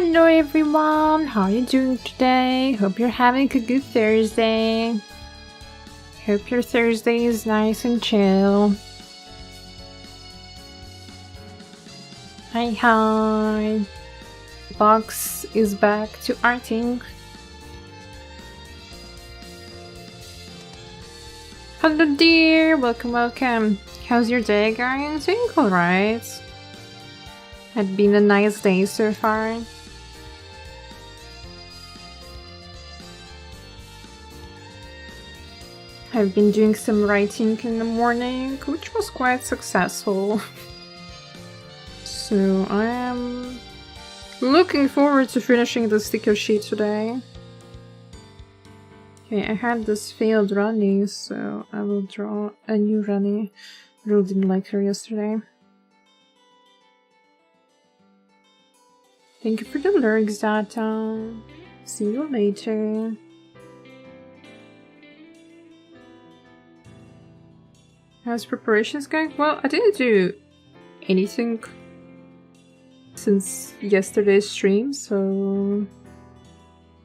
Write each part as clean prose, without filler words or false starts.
Hello everyone, how are you doing today? Hope you're having a good Thursday. Hope your Thursday is nice and chill. Hi. Box is back to arting. Hello dear, welcome. How's your day going? Doing alright. Had been a nice day so far. I've been doing some writing in the morning, which was quite successful. So I am looking forward to finishing the sticker sheet today. Okay, I had this failed runny, so I will draw a new runny. Really didn't like her yesterday. Thank you for the lyrics, Data. See you later. How's preparations going? Well, I didn't do anything since yesterday's stream, so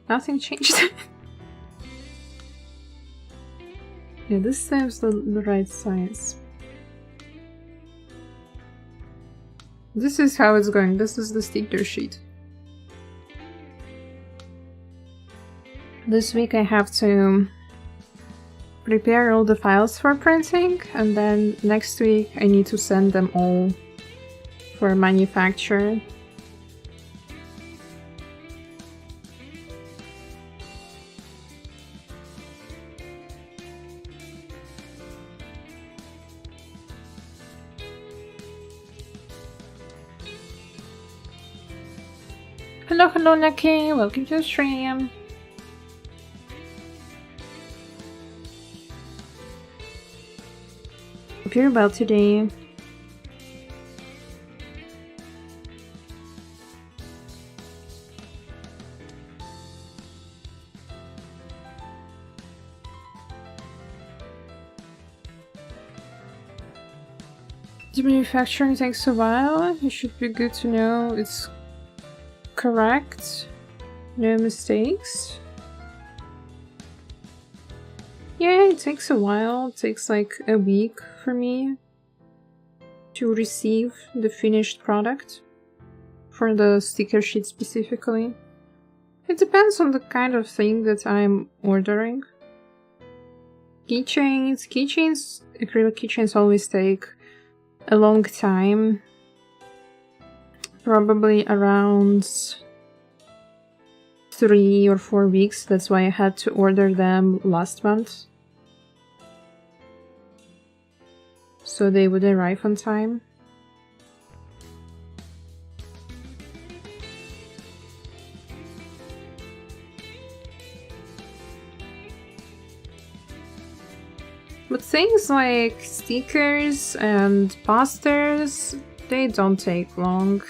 nothing changed. Yeah, this seems the right size. This is how it's going. This is the sticker sheet. This week I have to prepare all the files for printing, and then next week I need to send them all for manufacture. Hello Naki, welcome to the stream. Hope you're well today. The manufacturing takes a while. You should be good to know it's correct. No mistakes. Yeah, it takes a while. It takes like a week for me to receive the finished product for the sticker sheet specifically. It depends on the kind of thing that I'm ordering. Keychains, acrylic keychains always take a long time. Probably around 3 or 4 weeks. That's why I had to order them last month, so they would arrive on time. But things like stickers and posters, they don't take long.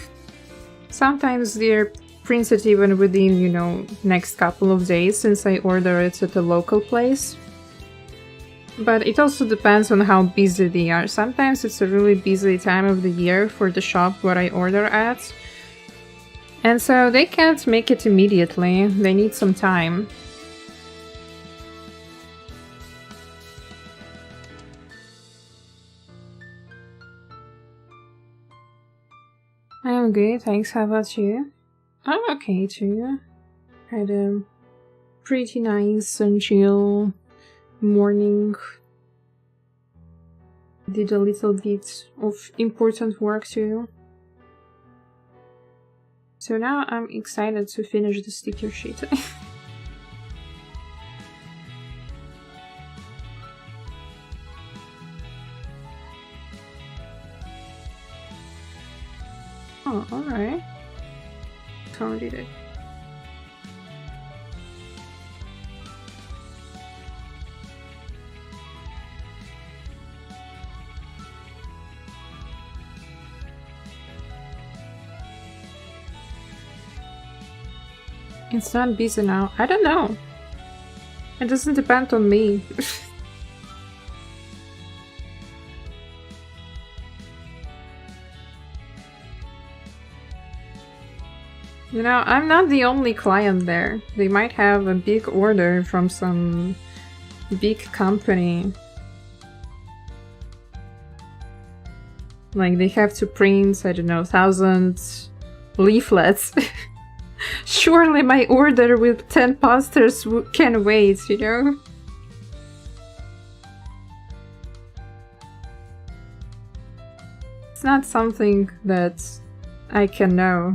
Sometimes they're printed even within, you know, next couple of days, since I order it at a local place. But it also depends on how busy they are. Sometimes it's a really busy time of the year for the shop where I order at, and so they can't make it immediately. They need some time. I'm good, thanks. How about you? I'm okay too. Had a pretty nice and chill morning. Did a little bit of important work too. So now I'm excited to finish the sticker sheet. Oh, alright. How did it? It's not busy now. I don't know. It doesn't depend on me. You know, I'm not the only client there. They might have a big order from some big company. Like, they have to print, I don't know, 1,000 leaflets. Surely my order with 10 posters can wait, you know? It's not something that I can know.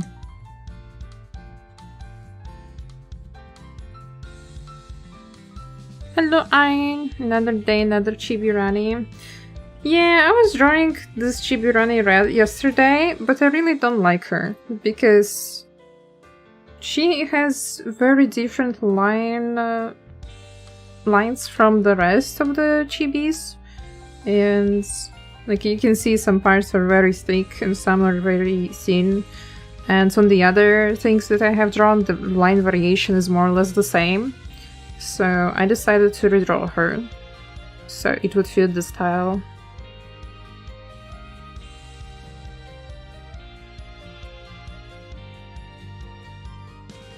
Hello, Ayn. Another day, another Chibirani. Yeah, I was drawing this Chibirani yesterday, but I really don't like her because she has very different lines from the rest of the chibis, and like you can see some parts are very thick and some are very thin, and on the other things that I have drawn the line variation is more or less the same, so I decided to redraw her so it would fit the style.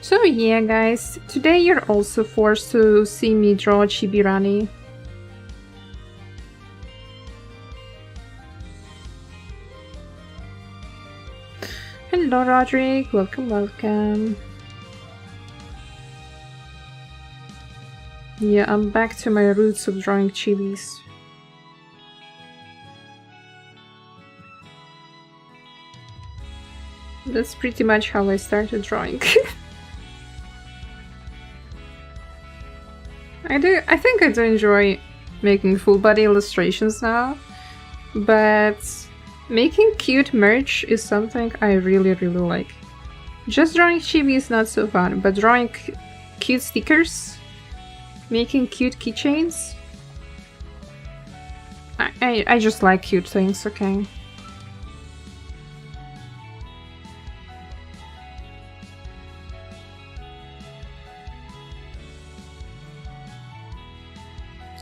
So yeah guys, today you're also forced to see me draw Chibirani. Hello Roderick, welcome, welcome. Yeah, I'm back to my roots of drawing chibis. That's pretty much how I started drawing. I think I do enjoy making full body illustrations now, but making cute merch is something I really like. Just drawing chibi is not so fun, but drawing cute stickers, making cute keychains, I just like cute things, okay?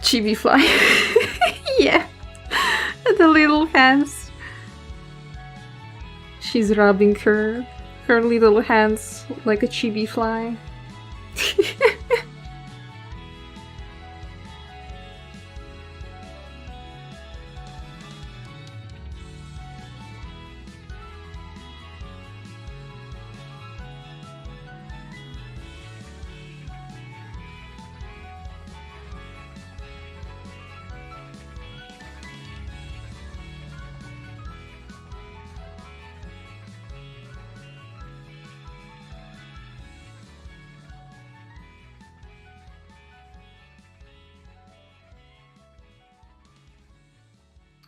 Chibi fly. Yeah, the little hands. She's rubbing her little hands like a chibi fly.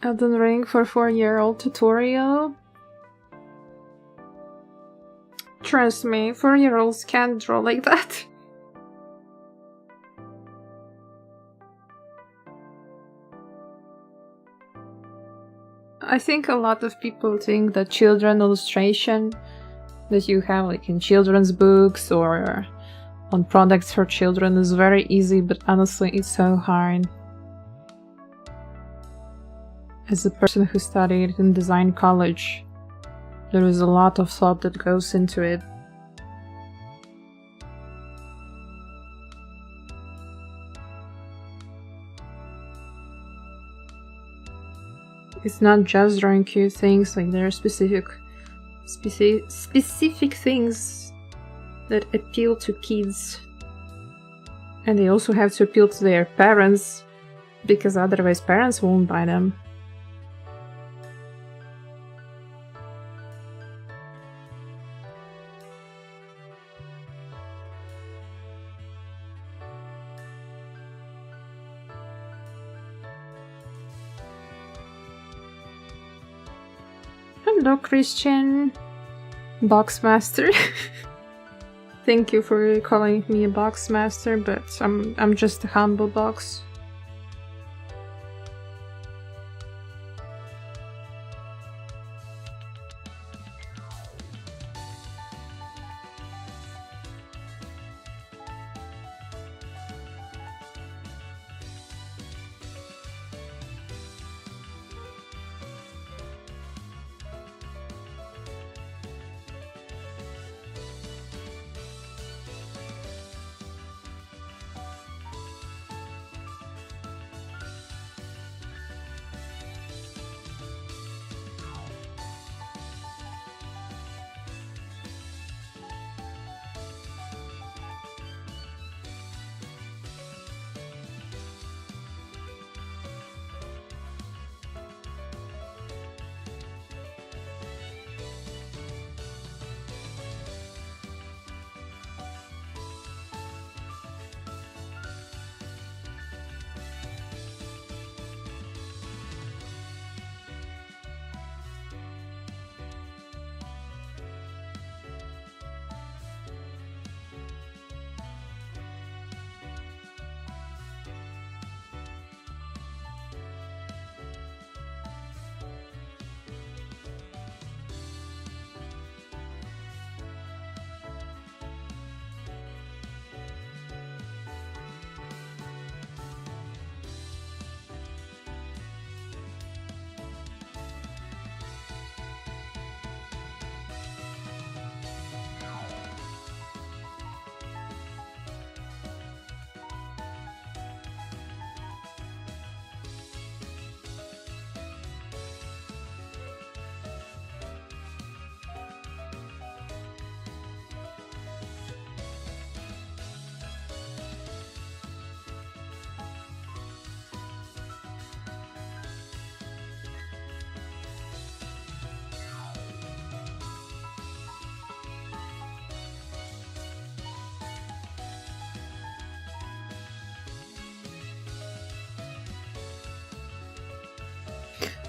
Elden Ring for 4-year-old tutorial. Trust me, 4-year-olds can't draw like that. I think a lot of people think that children illustration that you have like in children's books or on products for children is very easy, but honestly it's so hard. As a person who studied in design college, there is a lot of thought that goes into it. It's not just drawing cute things, like there are specific things that appeal to kids. And they also have to appeal to their parents, because otherwise parents won't buy them. Hello, Christian. Boxmaster. Thank you for calling me a boxmaster, but I'm just a humble box.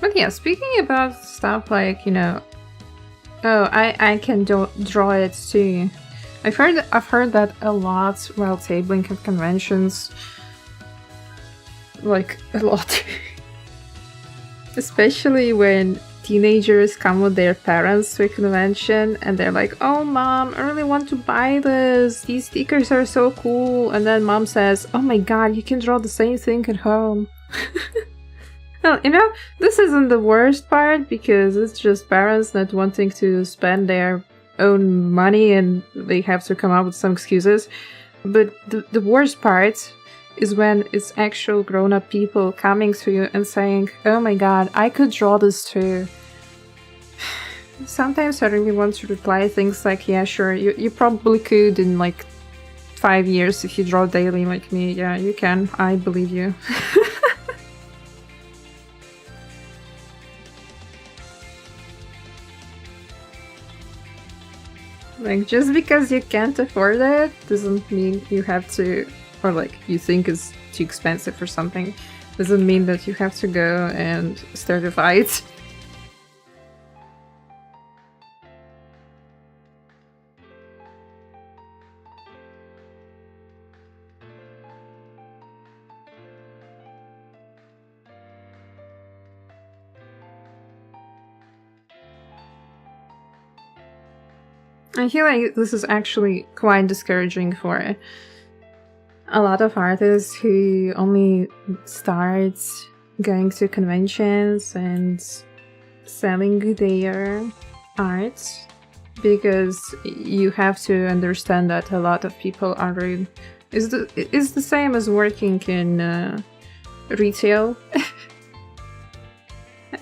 But yeah, speaking about stuff like, oh, I can draw it too. I've heard that a lot while tabling at conventions. Like a lot. Especially when teenagers come with their parents to a convention and they're like, "Oh mom, I really want to buy this. These stickers are so cool." And then mom says, "Oh my god, you can draw the same thing at home." Well, this isn't the worst part because it's just parents not wanting to spend their own money and they have to come up with some excuses. But the worst part is when it's actual grown-up people coming to you and saying, "Oh my god, I could draw this too." Sometimes I really want to reply things like, "Yeah, sure, you probably could in like 5 years if you draw daily like me. Yeah, you can. I believe you." Like, just because you can't afford it doesn't mean you have to, or like you think it's too expensive or something, doesn't mean that you have to go and start a fight. I feel like this is actually quite discouraging for a lot of artists who only start going to conventions and selling their art, because you have to understand that a lot of people are really is the same as working in retail.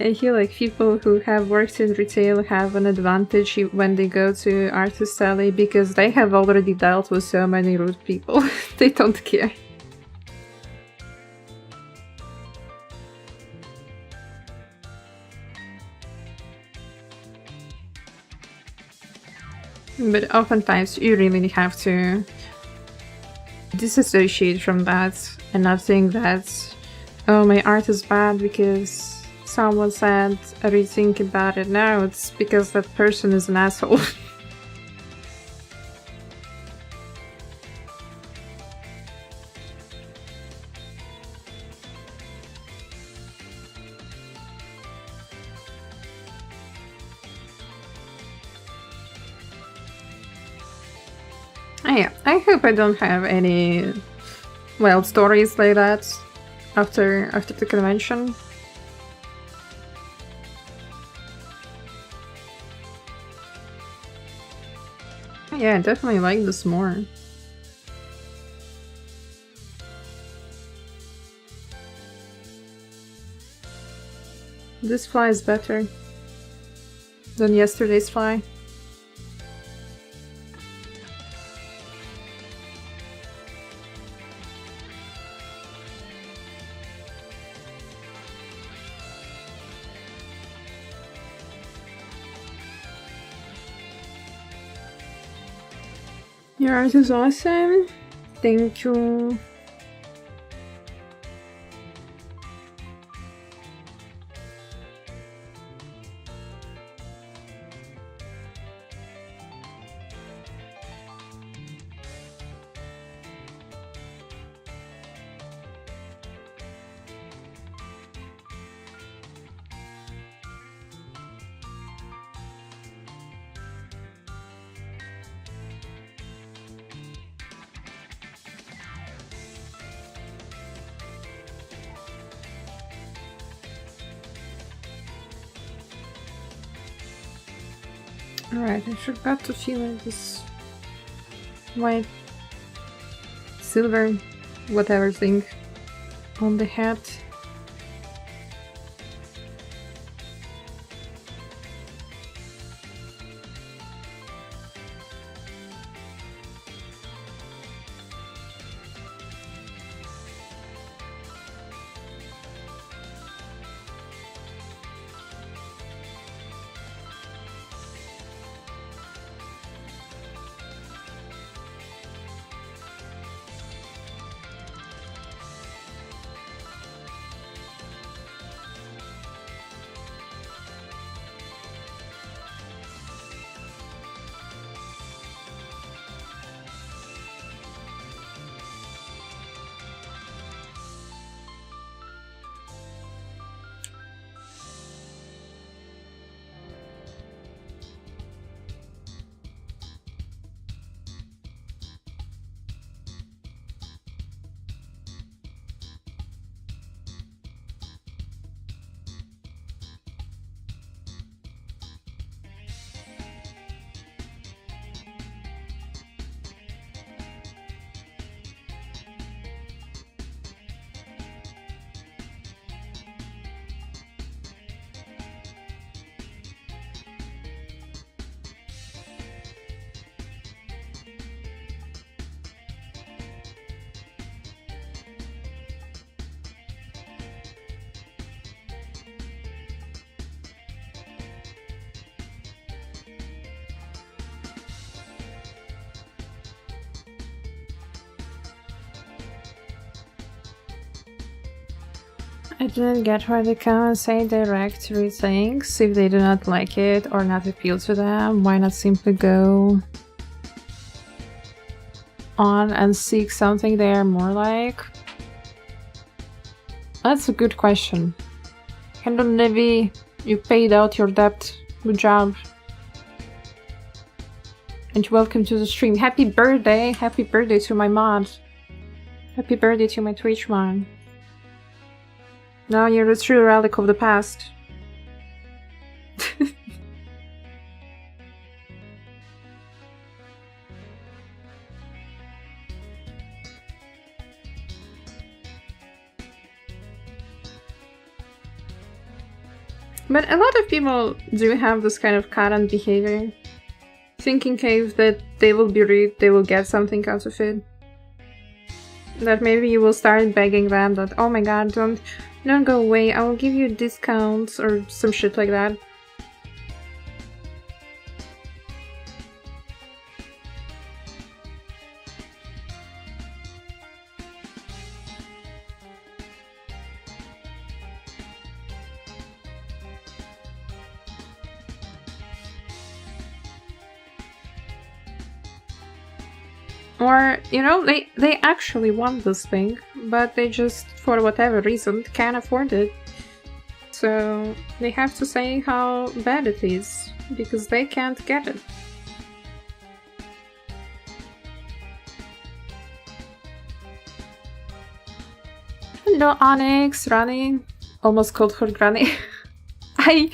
I feel like people who have worked in retail have an advantage when they go to Artist Alley because they have already dealt with so many rude people. They don't care. But oftentimes you really have to disassociate from that and not think that, oh, my art is bad because someone said I rethink about it. No, it's because that person is an asshole. Yeah, I hope I don't have any wild stories like that after the convention. Yeah, I definitely like this more. This fly is better than yesterday's fly. Your art is awesome. Thank you. Alright, I forgot to fill this white silver whatever thing on the hat. I didn't get why they come and say directory things. If they do not like it or not appeal to them, why not simply go on and seek something they are more like? That's a good question. Hello, Navy. You paid out your debt. Good job. And welcome to the stream. Happy birthday! Happy birthday to my mod. Happy birthday to my Twitch mod. Now you're a true relic of the past. But a lot of people do have this kind of current behavior. Thinking if that they will be rude, they will get something out of it. That maybe you will start begging them that, oh my god, don't go away, I will give you discounts or some shit like that. Or, you know, they actually want this thing, but they just, for whatever reason, can't afford it. So they have to say how bad it is, because they can't get it. Hello, Onyx, running. Almost called her Granny. I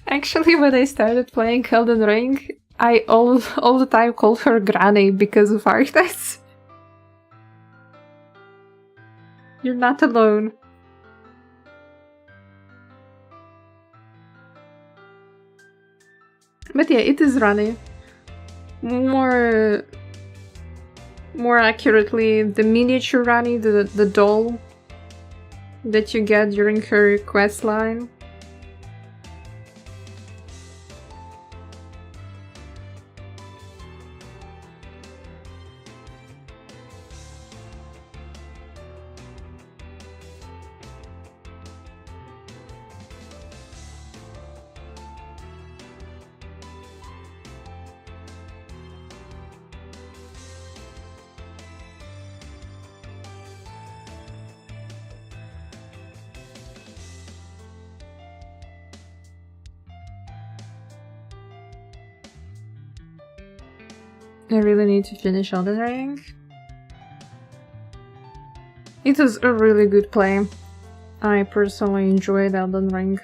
actually, when I started playing Elden Ring, I all the time called her Granny because of Arctites. You're not alone. But yeah, it is Rani. More accurately, the miniature Rani, the doll that you get during her quest line. I really need to finish Elden Ring. It was a really good play. I personally enjoyed Elden Ring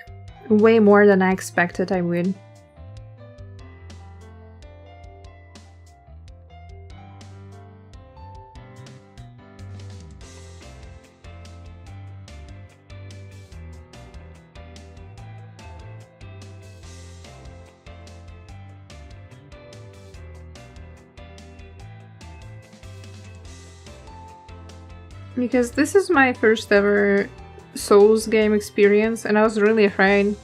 way more than I expected I would. Because this is my first ever Souls game experience, and I was really afraid.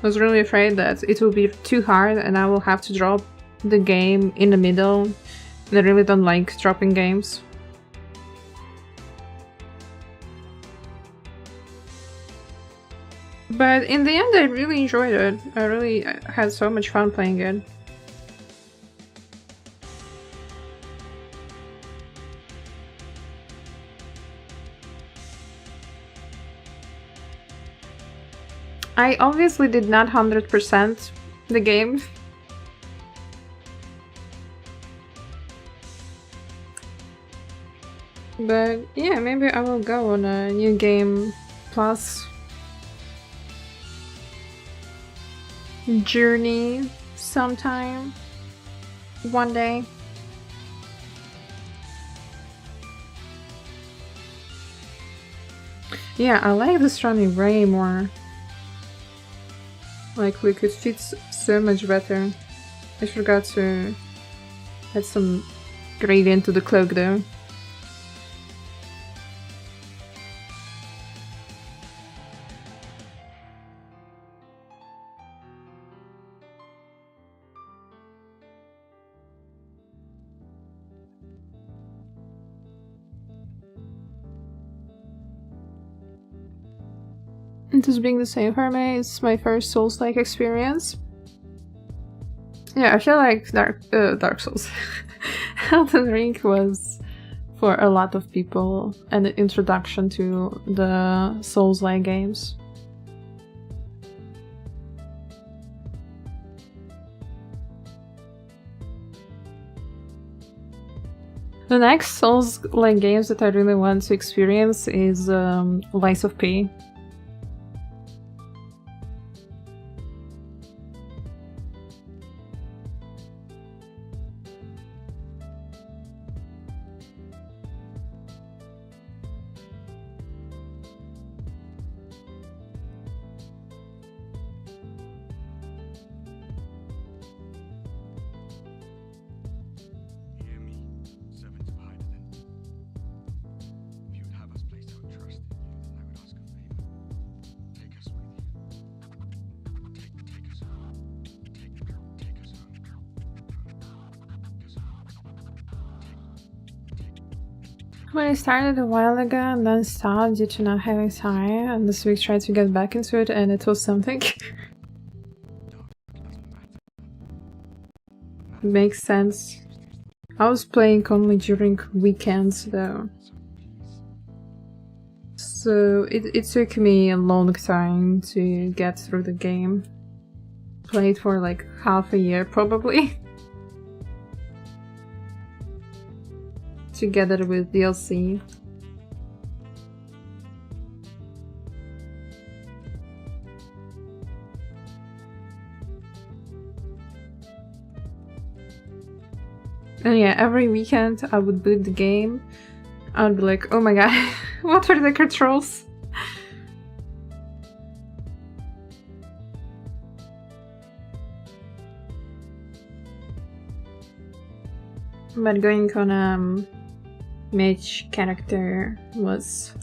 I was really afraid that it will be too hard and I will have to drop the game in the middle. And I really don't like dropping games. But in the end I really enjoyed it. I really had so much fun playing it. I obviously did not 100% the game. But yeah, maybe I will go on a new game plus journey sometime. One day. Yeah, I like this running way more. Like, look, it fits so much better. I forgot to add some gradient to the cloak though. point is being the same for me. It's my first Souls-like experience. Yeah, I feel like Dark Souls. Elden Ring was, for a lot of people, an introduction to the Souls-like games. The next Souls-like games that I really want to experience is Lies of P. When I started a while ago and then stopped due to not having time, and this week tried to get back into it and it was something. Makes sense. I was playing only during weekends though. So it took me a long time to get through the game. Played for like half a year probably. Together with DLC. And yeah, every weekend I would boot the game. I'd be like, oh my god, what are the controls? But going on mage character was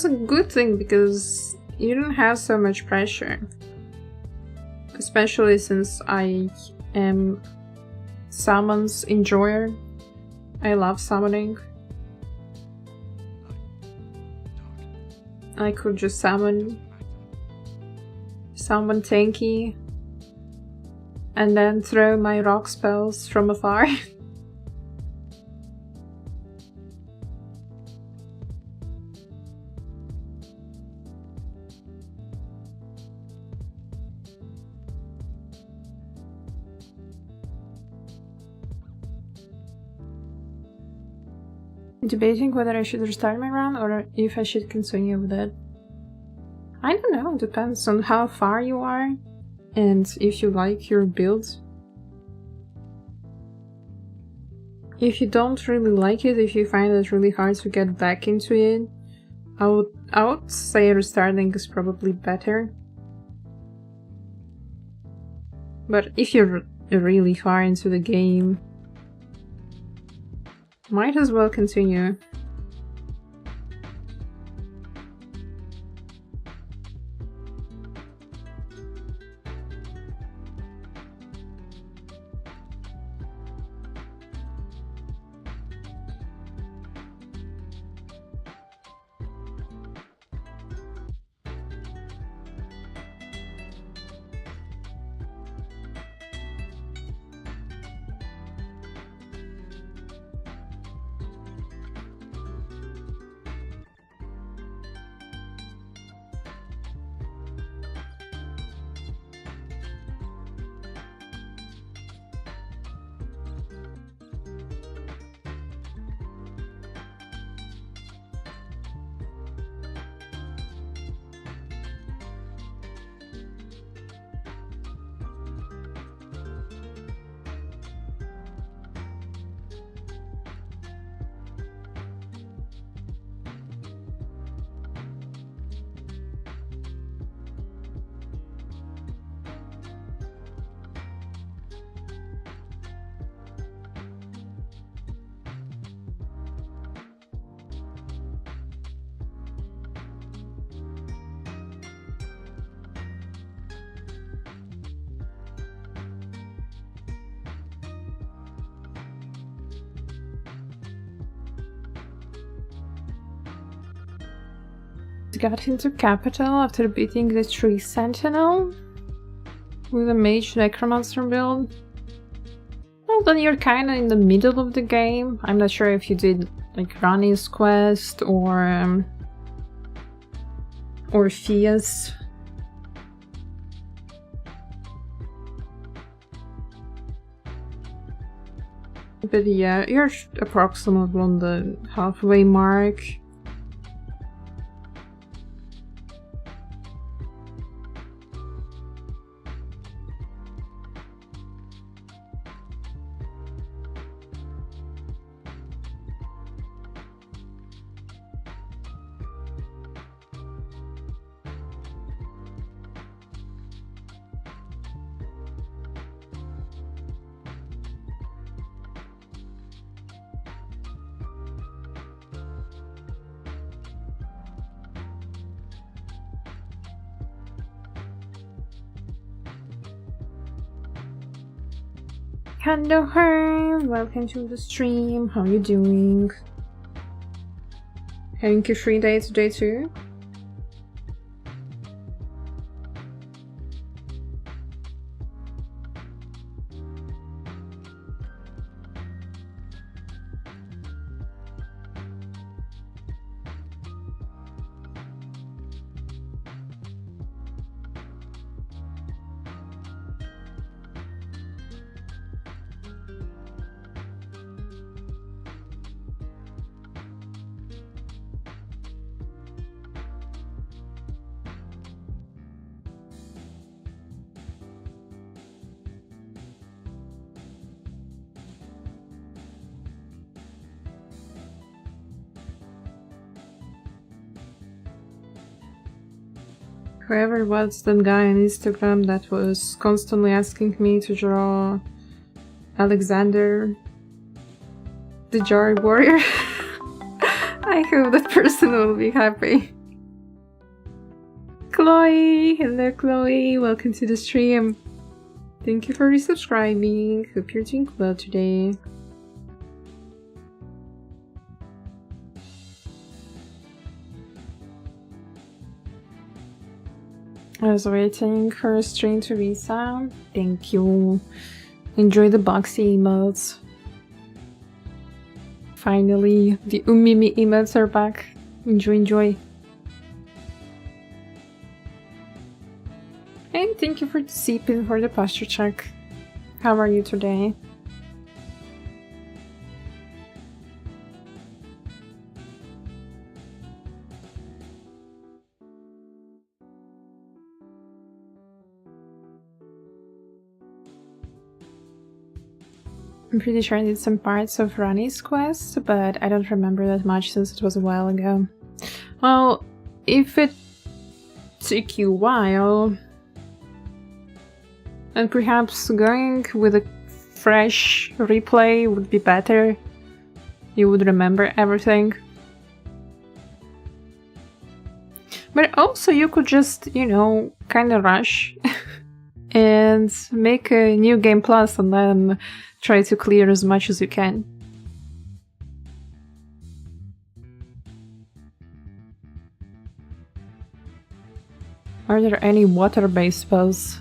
a good thing because you don't have so much pressure. Especially since I am summons enjoyer. I love summoning. I could just summon tanky and then throw my rock spells from afar. Debating whether I should restart my run or if I should continue with it. I don't know, depends on how far you are and if you like your build. If you don't really like it, if you find it really hard to get back into it, I would say restarting is probably better. But if you're really far into the game, might as well continue. got into capital after beating the tree sentinel with a mage necromancer build. Well, then you're kind of in the middle of the game. I'm not sure if you did like Rani's quest or Fia's. But yeah, you're approximately on the halfway mark. Hello, her. Welcome to the stream. How you doing? Having a free day today too? Whoever was that guy on Instagram that was constantly asking me to draw Alexander the Jar Warrior. I hope that person will be happy. Chloe! Hello Chloe! Welcome to the stream. Thank you for resubscribing. Hope you're doing well today. I was waiting for a stream to resound. Thank you. Enjoy the boxy emotes. Finally, the Umimi emotes are back. Enjoy. And thank you for seeping for the posture check. How are you today? I'm pretty sure I did some parts of Rani's quest, but I don't remember that much since it was a while ago. Well, if it took you a while, and perhaps going with a fresh replay would be better, you would remember everything. But also you could just, you know, kinda rush and make a new game plus and then try to clear as much as you can. Are there any water-based spells?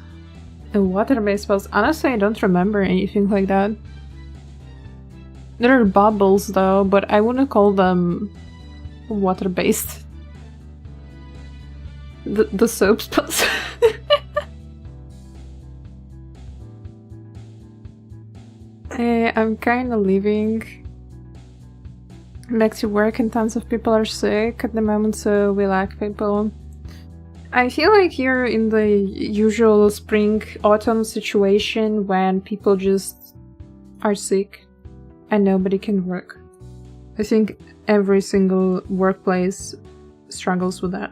Water-based spells? Honestly, I don't remember anything like that. There are bubbles though, but I wouldn't call them water-based. The soap spells. I'm kinda leaving back to work and tons of people are sick at the moment, so we lack people. I feel like you're in the usual spring-autumn situation when people just are sick and nobody can work. I think every single workplace struggles with that.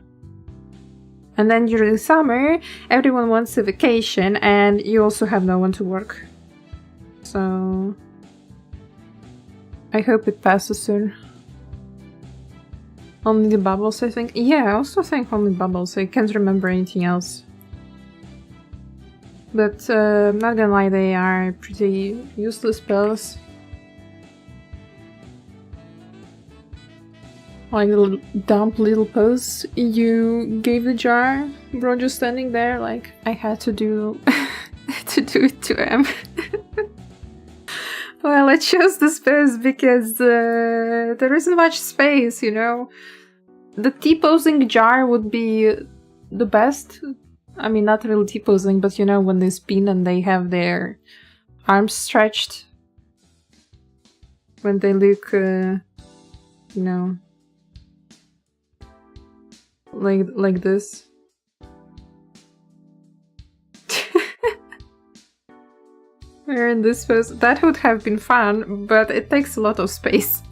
And then during the summer, everyone wants a vacation and you also have no one to work. So I hope it passes soon. Only the bubbles, I think. Yeah, I also think only bubbles. I can't remember anything else. But I'm not gonna lie, they are pretty useless spells. Like the dumb little pose you gave the jar, bro, just standing there like I had to do to do it to him. Well, I chose this pose because there isn't much space, you know? The T-posing jar would be the best. I mean, not really T-posing, but you know, when they spin and they have their arms stretched. When they look, you know, like this. We're in this pose. That would have been fun, but it takes a lot of space.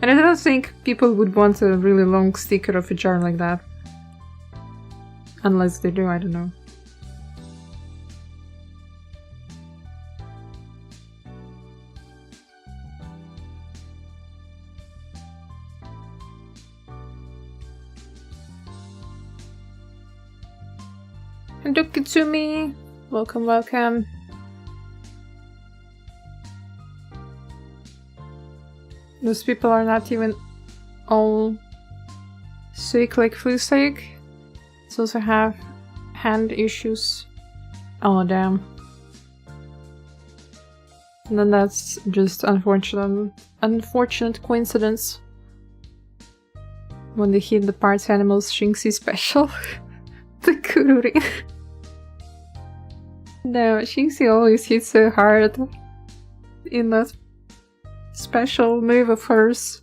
And I don't think people would want a really long sticker of a jar like that. Unless they do, I don't know. And Dokitsumi! Welcome, welcome. Those people are not even all sick, like flu sick. They also have hand issues. Oh damn. And then that's just unfortunate coincidence. When they hit the parts animals Shinxi special. The Kururi. No, Shinxi always hits so hard in that special move of hers.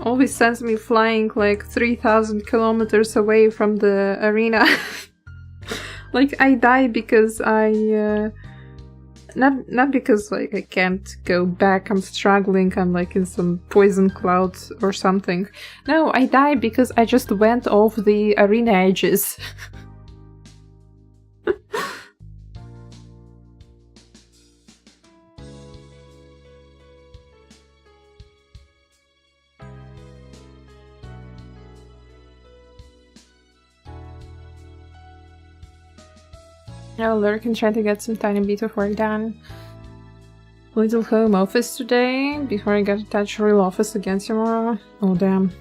Always sends me flying like 3,000 kilometers away from the arena. Like I die because I not because like I can't go back, I'm struggling, I'm like in some poison cloud or something. No, I die because I just went off the arena edges. I'll lurk and try to get some tiny bit of work done. Little home office today, before I get to touch real office again tomorrow. Oh damn.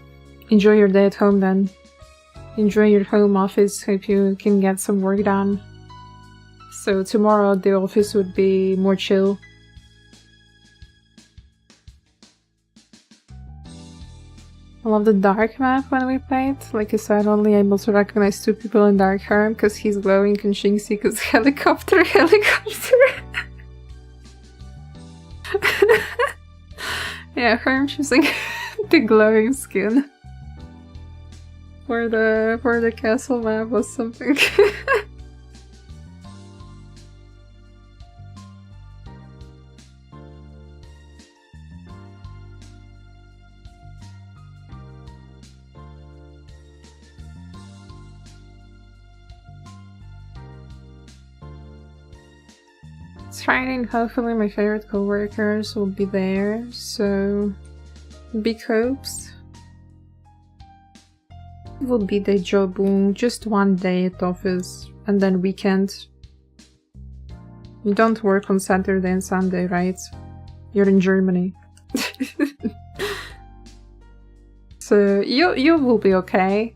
Enjoy your day at home then. Enjoy your home office, hope you can get some work done. So tomorrow the office would be more chill. I love the dark map when we played. Like I said, only able to recognize two people in Dark Herm because he's glowing and Shinxi because helicopter. Yeah, Herm choosing the glowing skin. For the castle map or something. It's Friday and hopefully my favorite co-workers will be there, so big hopes. It will be the job, just one day at office and then weekend. You don't work on Saturday and Sunday, right? You're in Germany. So you will be okay.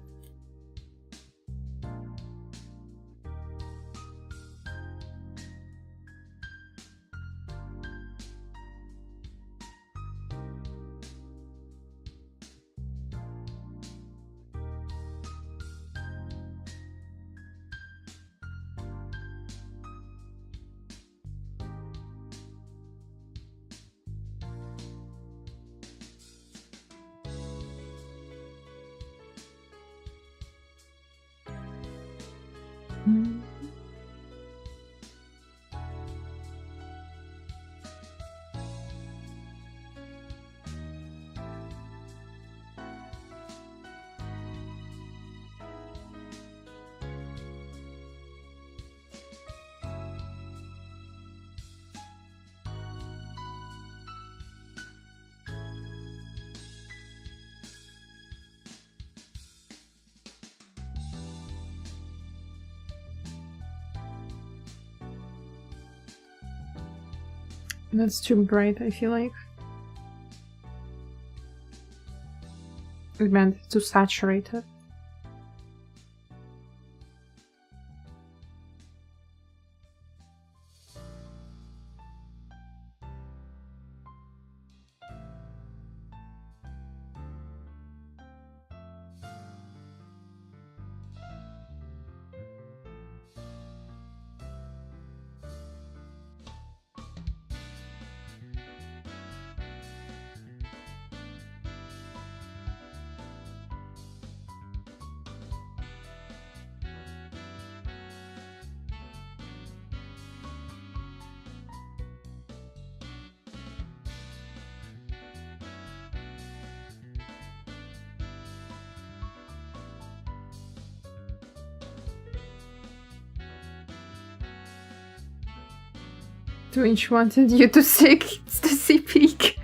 That's too bright, I feel like. It meant to saturate it. Twitch wanted you to say it's the sea peak.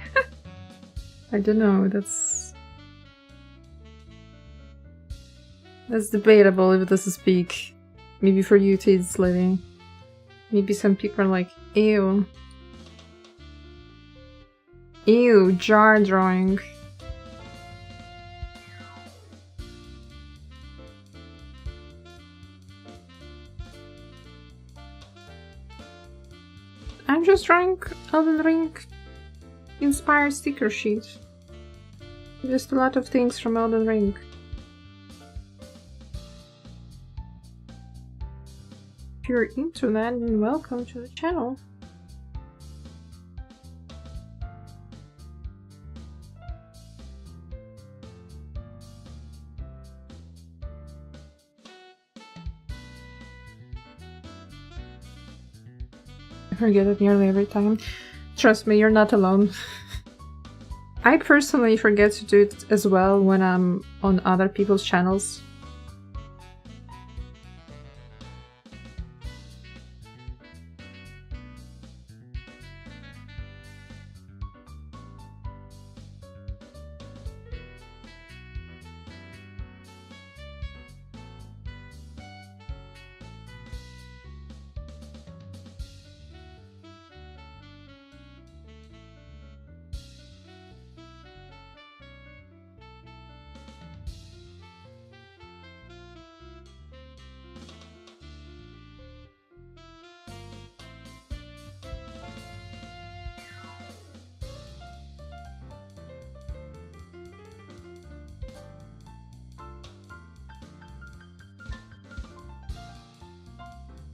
I don't know, that's debatable if this is peak. Maybe for you too, it's living. Maybe some people are like, ew. Ew, jar drawing. I'm just drawing Elden Ring inspired sticker sheet. Just a lot of things from Elden Ring. If you're into that, then welcome to the channel. I forget it nearly every time. Trust me, you're not alone. I personally forget to do it as well when I'm on other people's channels.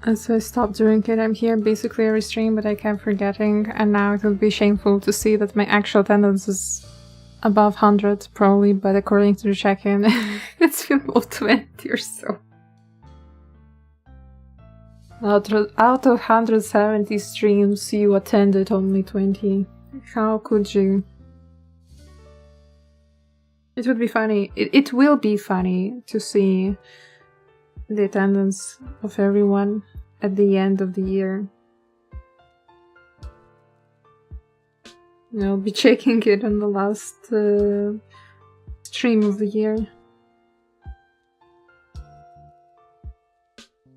And so I stopped doing it. I'm here basically every stream, but I kept forgetting, and now it would be shameful to see that my actual attendance is above 100, probably, but according to the check-in, it's below 20 or so. Out of 170 streams, you attended only 20. How could you? It would be funny. It will be funny to see the attendance of everyone at the end of the year. I'll be checking it on the last stream of the year.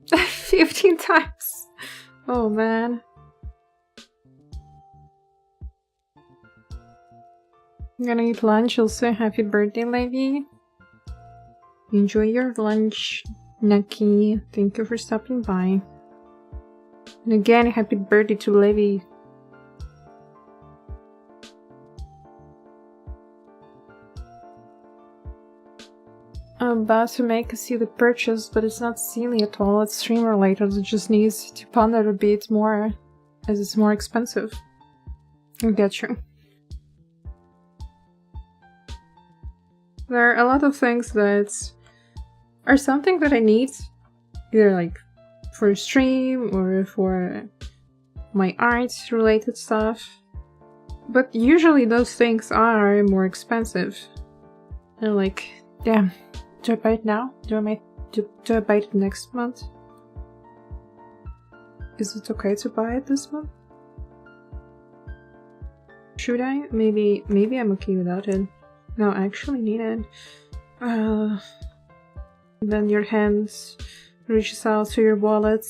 15 times! Oh man. I'm gonna eat lunch also. Happy birthday, Levi. Enjoy your lunch, Naki. Thank you for stopping by. And again, happy birthday to Levi. I'm about to make a silly purchase, but it's not silly at all. It's stream related. It just needs to ponder a bit more, as it's more expensive. I'll get you. There are a lot of things that are something that I need, either like for a stream or for my art related stuff, but usually those things are more expensive. And like, damn, do I buy it now? Do I buy it next month? Is it okay to buy it this month? Should I? Maybe I'm okay without it. No, I actually need it. Then your hands reaches out to your wallet.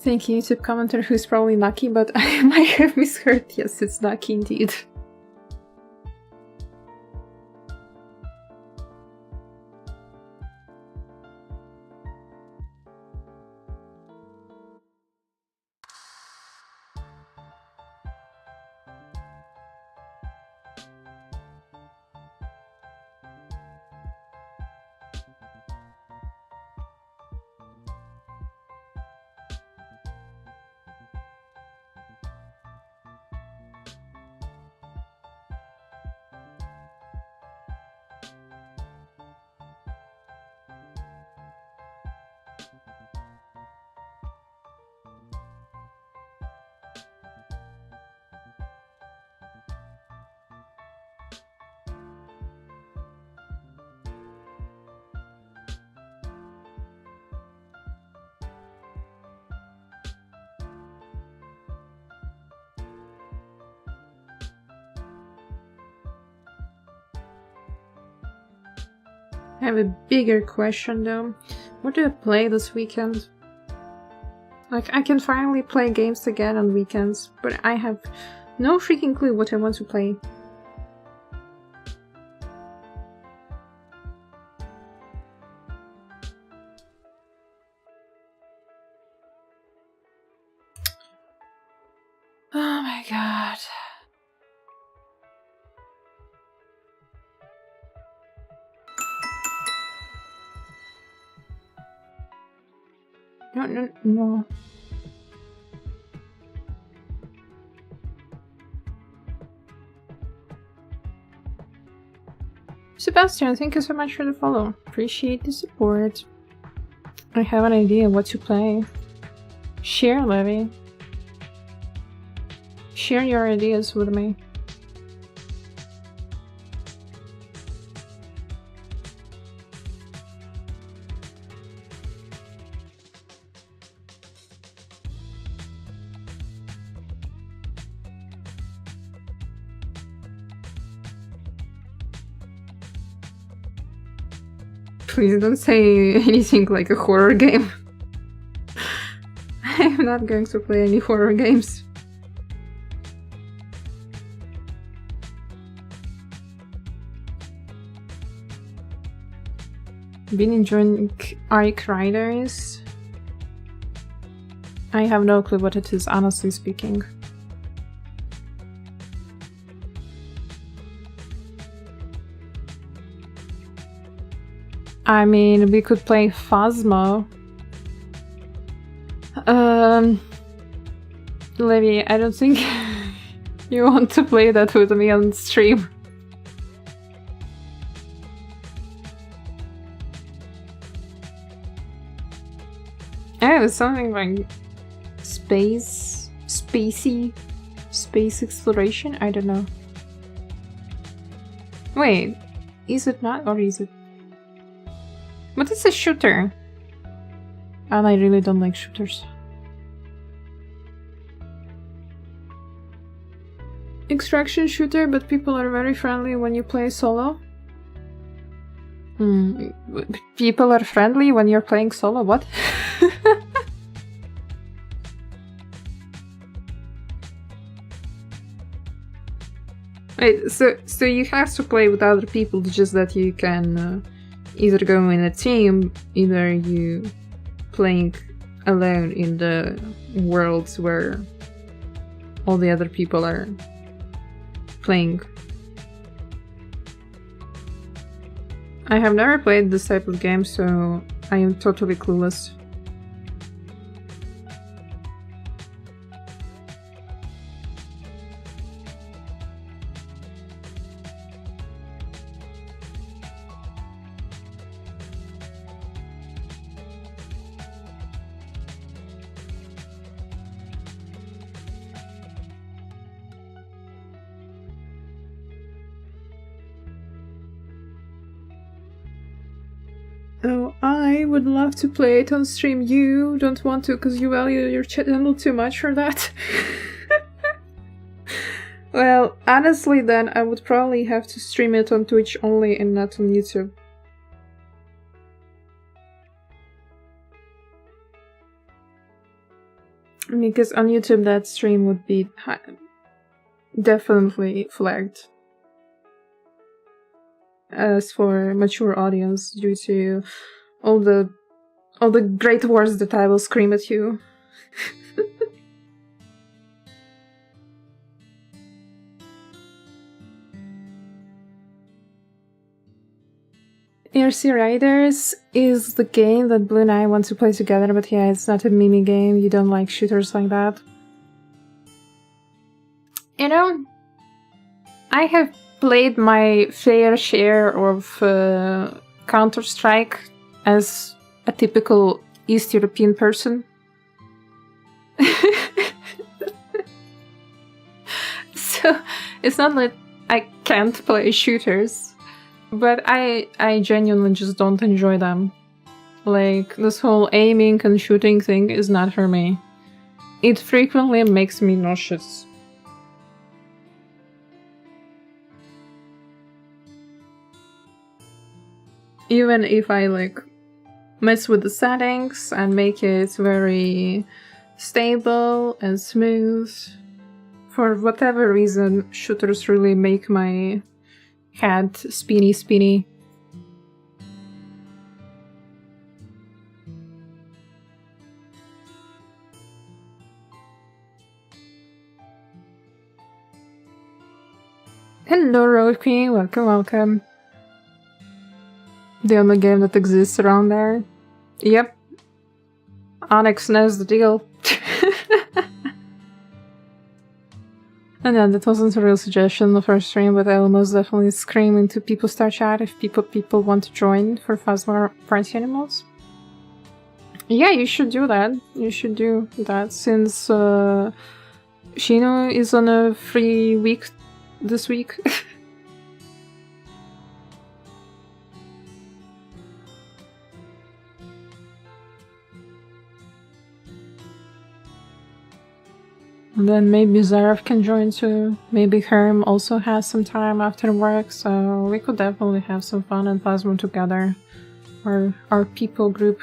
Thank you, YouTube commenter who's probably Naki, but I might have misheard. Yes, it's Naki indeed. I have a bigger question though. What do I play this weekend? Like, I can finally play games again on weekends, but I have no freaking clue what I want to play. Oh my god. No. Sebastian, thank you so much for the follow. Appreciate the support. I have an idea what to play. Share, Levy. Share your ideas with me. Please don't say anything like a horror game. I'm not going to play any horror games. Been enjoying Ike Riders. I have no clue what it is, honestly speaking. I mean, we could play Phasmo. Levi, I don't think you want to play that with me on stream. Oh, something like space exploration? I don't know. Wait, is it not, or is it? But it's a shooter. And I really don't like shooters. Extraction shooter, but people are very friendly when you play solo. People are friendly when you're playing solo? What? Wait, so you have to play with other people, just that you can either go in a team, either you playing alone in the worlds where all the other people are playing. I have never played this type of game, so I am totally clueless. Oh, I would love to play it on stream. You don't want to because you value your channel too much for that. Well, honestly then, I would probably have to stream it on Twitch only and not on YouTube. Because on YouTube that stream would be definitely flagged as for mature audience due to all the great words that I will scream at you. ERC Riders is the game that Blue and I want to play together, but yeah, it's not a Mimi game. You don't like shooters like that. You know, I have played my fair share of Counter-Strike as a typical East European person. So it's not that I can't play shooters. But I genuinely just don't enjoy them. Like, this whole aiming and shooting thing is not for me. It frequently makes me nauseous. Even if I, like, mess with the settings and make it very stable and smooth, for whatever reason, shooters really make my head spinny. Hello, Road Queen, welcome. The only game that exists around there. Yep. Onyx knows the deal. And then that wasn't a real suggestion in the first stream, but I'll most definitely scream into People Star Chat if people want to join for Phasma Party Animals. Yeah, you should do that. You should do that since Shino is on a free week this week. And then maybe Zaref can join too. Maybe Herm also has some time after work, so we could definitely have some fun and Phasma together. Or our people group.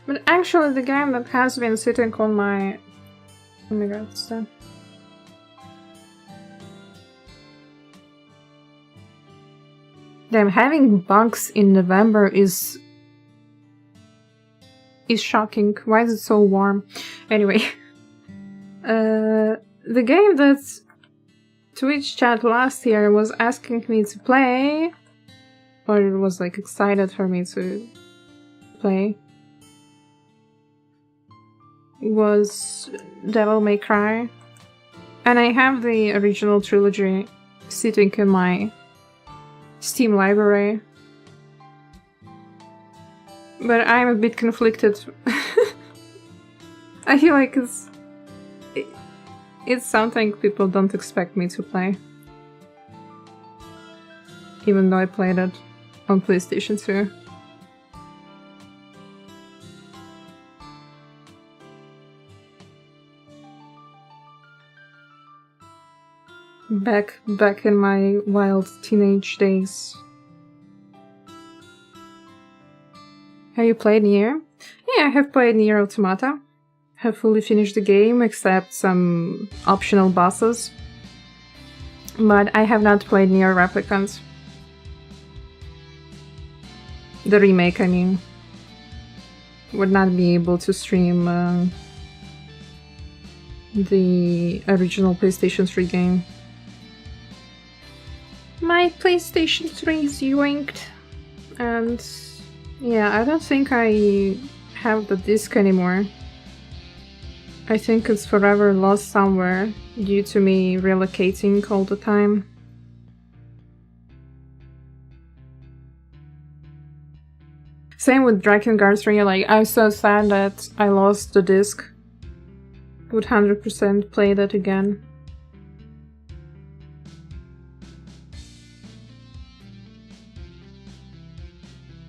But actually the game that has been sitting on my... Oh my god, what's that? Damn, having bugs in November is shocking. Why is it so warm? Anyway. The game that Twitch chat last year was asking me to play, or it was like excited for me to play, was Devil May Cry. And I have the original trilogy sitting in my Steam library. But I'm a bit conflicted. I feel like it's something people don't expect me to play. Even though I played it on PlayStation 2. Back in my wild teenage days. Have you played Nier? Yeah, I have played Nier Automata. Have fully finished the game, except some optional bosses. But I have not played Nier Replicant. The remake, I mean. Would not be able to stream the original PlayStation 3 game. My PlayStation 3 is yoinked, and yeah, I don't think I have the disc anymore. I think it's forever lost somewhere due to me relocating all the time. Same with Drakengard 3, like, I'm so sad that I lost the disc. Would 100% play that again.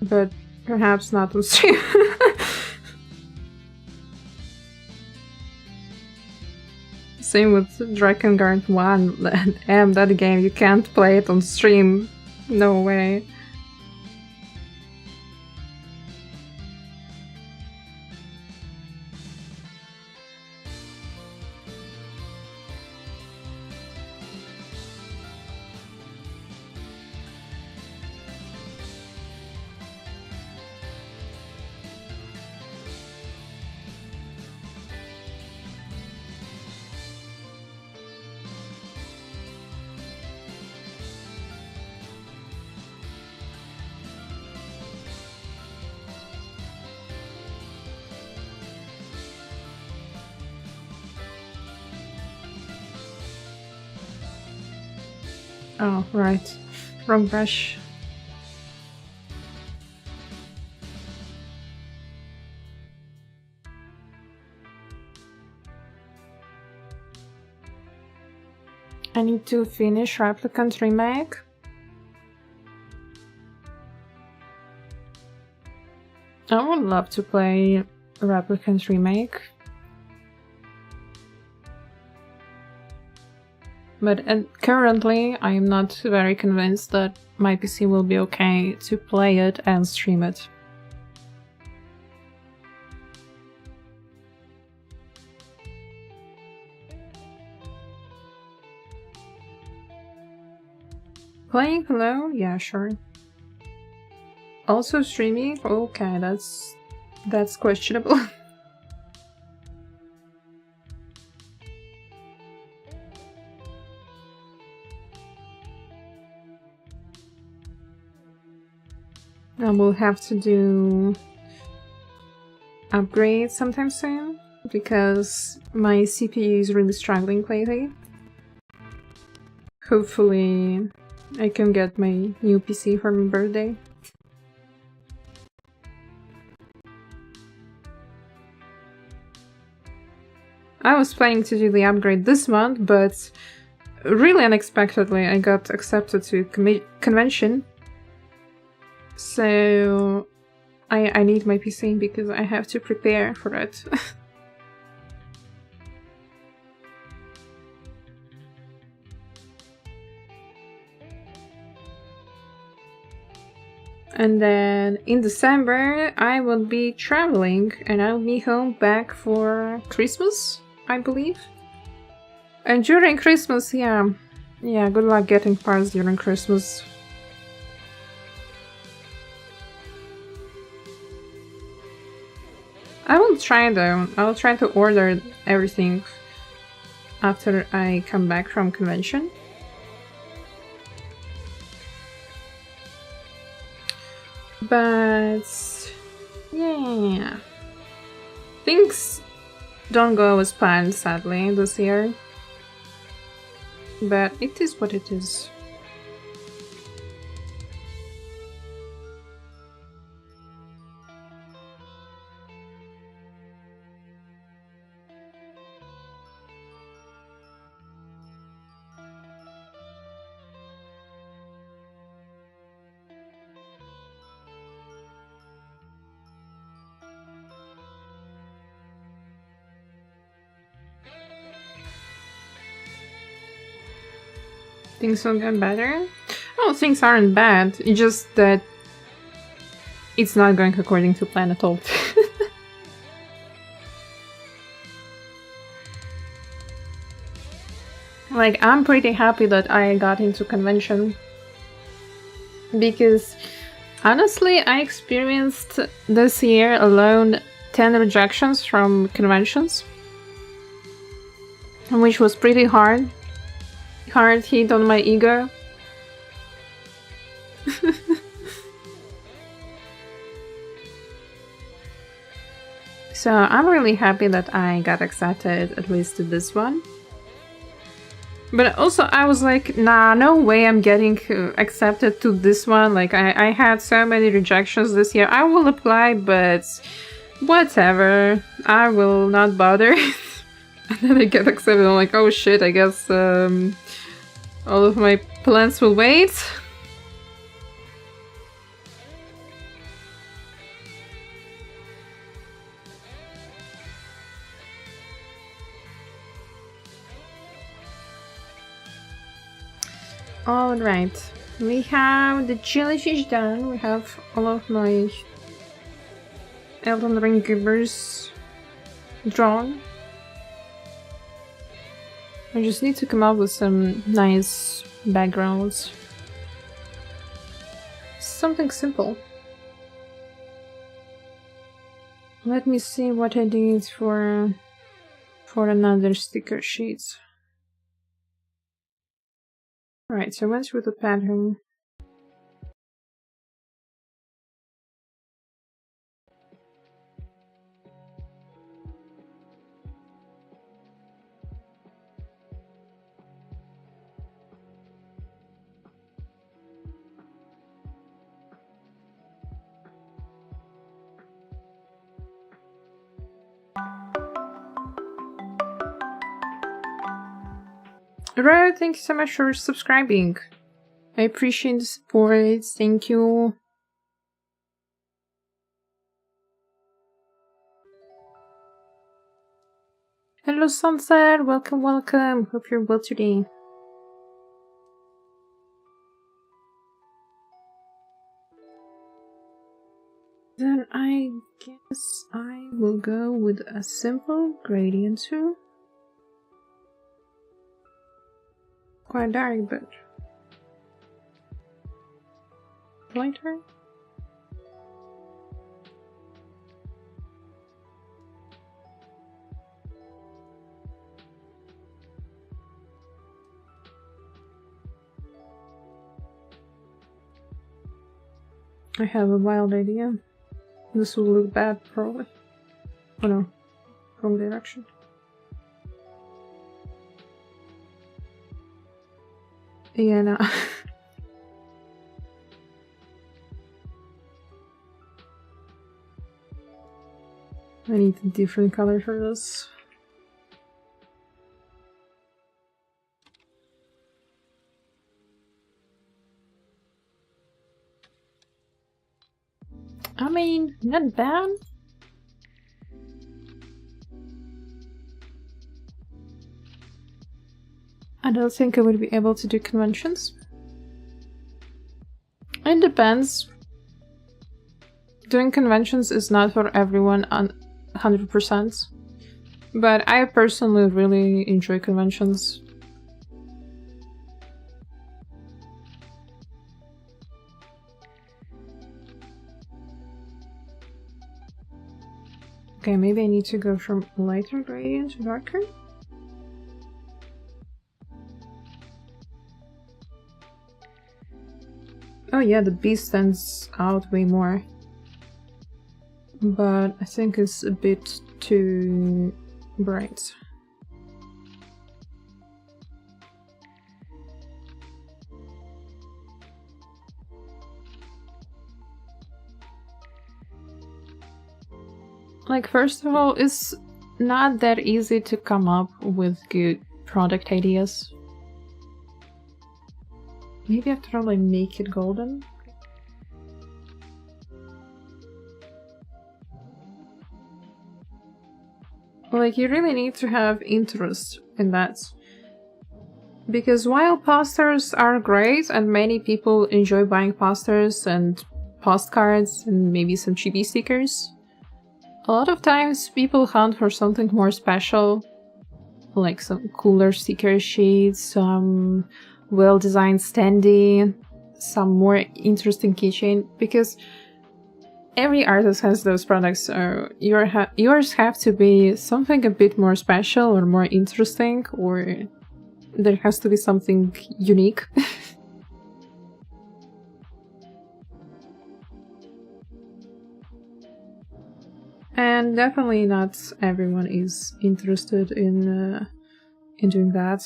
But perhaps not on stream. Same with Drakengard 1. Damn, that game, you can't play it on stream. No way. Oh, right. Wrong brush. I need to finish Replicant Remake. I would love to play Replicant Remake. But currently, I am not very convinced that my PC will be okay to play it and stream it. Playing alone? Yeah, sure. Also streaming? Okay, that's questionable. I will have to do upgrades sometime soon because my CPU is really struggling lately. Hopefully I can get my new PC for my birthday. I was planning to do the upgrade this month, but really unexpectedly I got accepted to convention. So I need my PC because I have to prepare for it. And then in December I will be traveling and I'll be home back for Christmas, I believe. And during Christmas, yeah, good luck getting parts during Christmas. I will try though. I'll try to order everything after I come back from convention. But yeah, things don't go as planned, sadly, this year. But it is what it is. Things will get better? Oh, things aren't bad. It's just that it's not going according to plan at all. Like, I'm pretty happy that I got into convention. Because, honestly, I experienced this year alone 10 rejections from conventions. Which was pretty hard. Hard hit on my ego. So I'm really happy that I got accepted at least to this one. But also I was like, nah, no way I'm getting accepted to this one. Like I had so many rejections this year. I will apply, but whatever. I will not bother. And then I get accepted. I'm like, oh shit, I guess all of my plans will wait. Alright, we have the jellyfish done, we have all of my Elden Ring gibbers drawn. I just need to come up with some nice backgrounds. Something simple. Let me see what I did for another sticker sheet. Alright, so I went through the pattern. Ro, thank you so much for subscribing. I appreciate the support. Thank you. Hello, Sunset. Welcome, welcome. Hope you're well today. Then I guess I will go with a simple gradient too. Quite dark, but lighter. I have a wild idea. This will look bad, probably. Oh no, wrong direction. Yeah, no. I need a different color for this. I mean, not bad. I don't think I would be able to do conventions. It depends. Doing conventions is not for everyone 100%. But I personally really enjoy conventions. Okay, maybe I need to go from lighter gradient to darker. Oh yeah, the B stands out way more. But I think it's a bit too bright. Like, first of all, it's not that easy to come up with good product ideas. Maybe I have to probably make it golden. Like, you really need to have interest in that. Because while posters are great and many people enjoy buying posters and postcards and maybe some chibi stickers, a lot of times people hunt for something more special, like some cooler sticker sheets, some well-designed standee, some more interesting keychain, because every artist has those products, so yours have to be something a bit more special or more interesting, or there has to be something unique. And definitely not everyone is interested in doing that,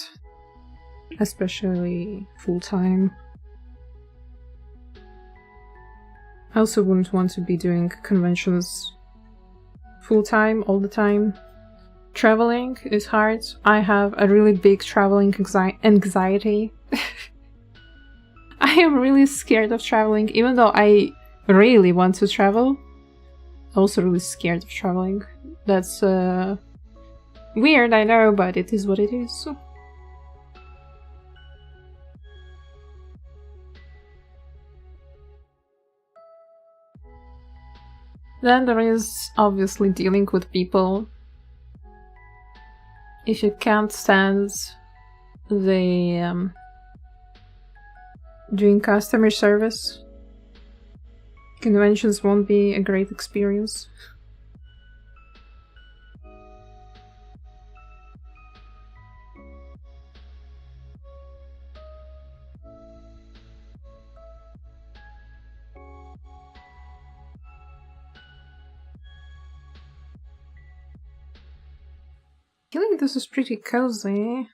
especially full-time. I also wouldn't want to be doing conventions full-time all the time. Traveling is hard. I have a really big traveling anxiety. I am really scared of traveling, even though I really want to travel. Also really scared of traveling. That's weird, I know, but it is what it is. Then there is obviously dealing with people. If you can't stand the doing customer service, conventions won't be a great experience. I feel like this is pretty cozy.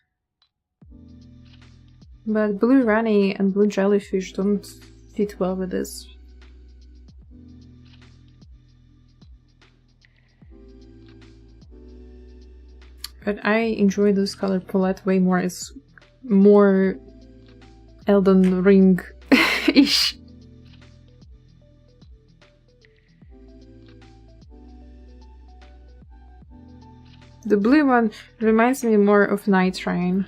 But blue Rani and blue jellyfish don't fit well with this. But I enjoy this color palette way more. It's more Elden Ring-ish. The blue one reminds me more of Night Train.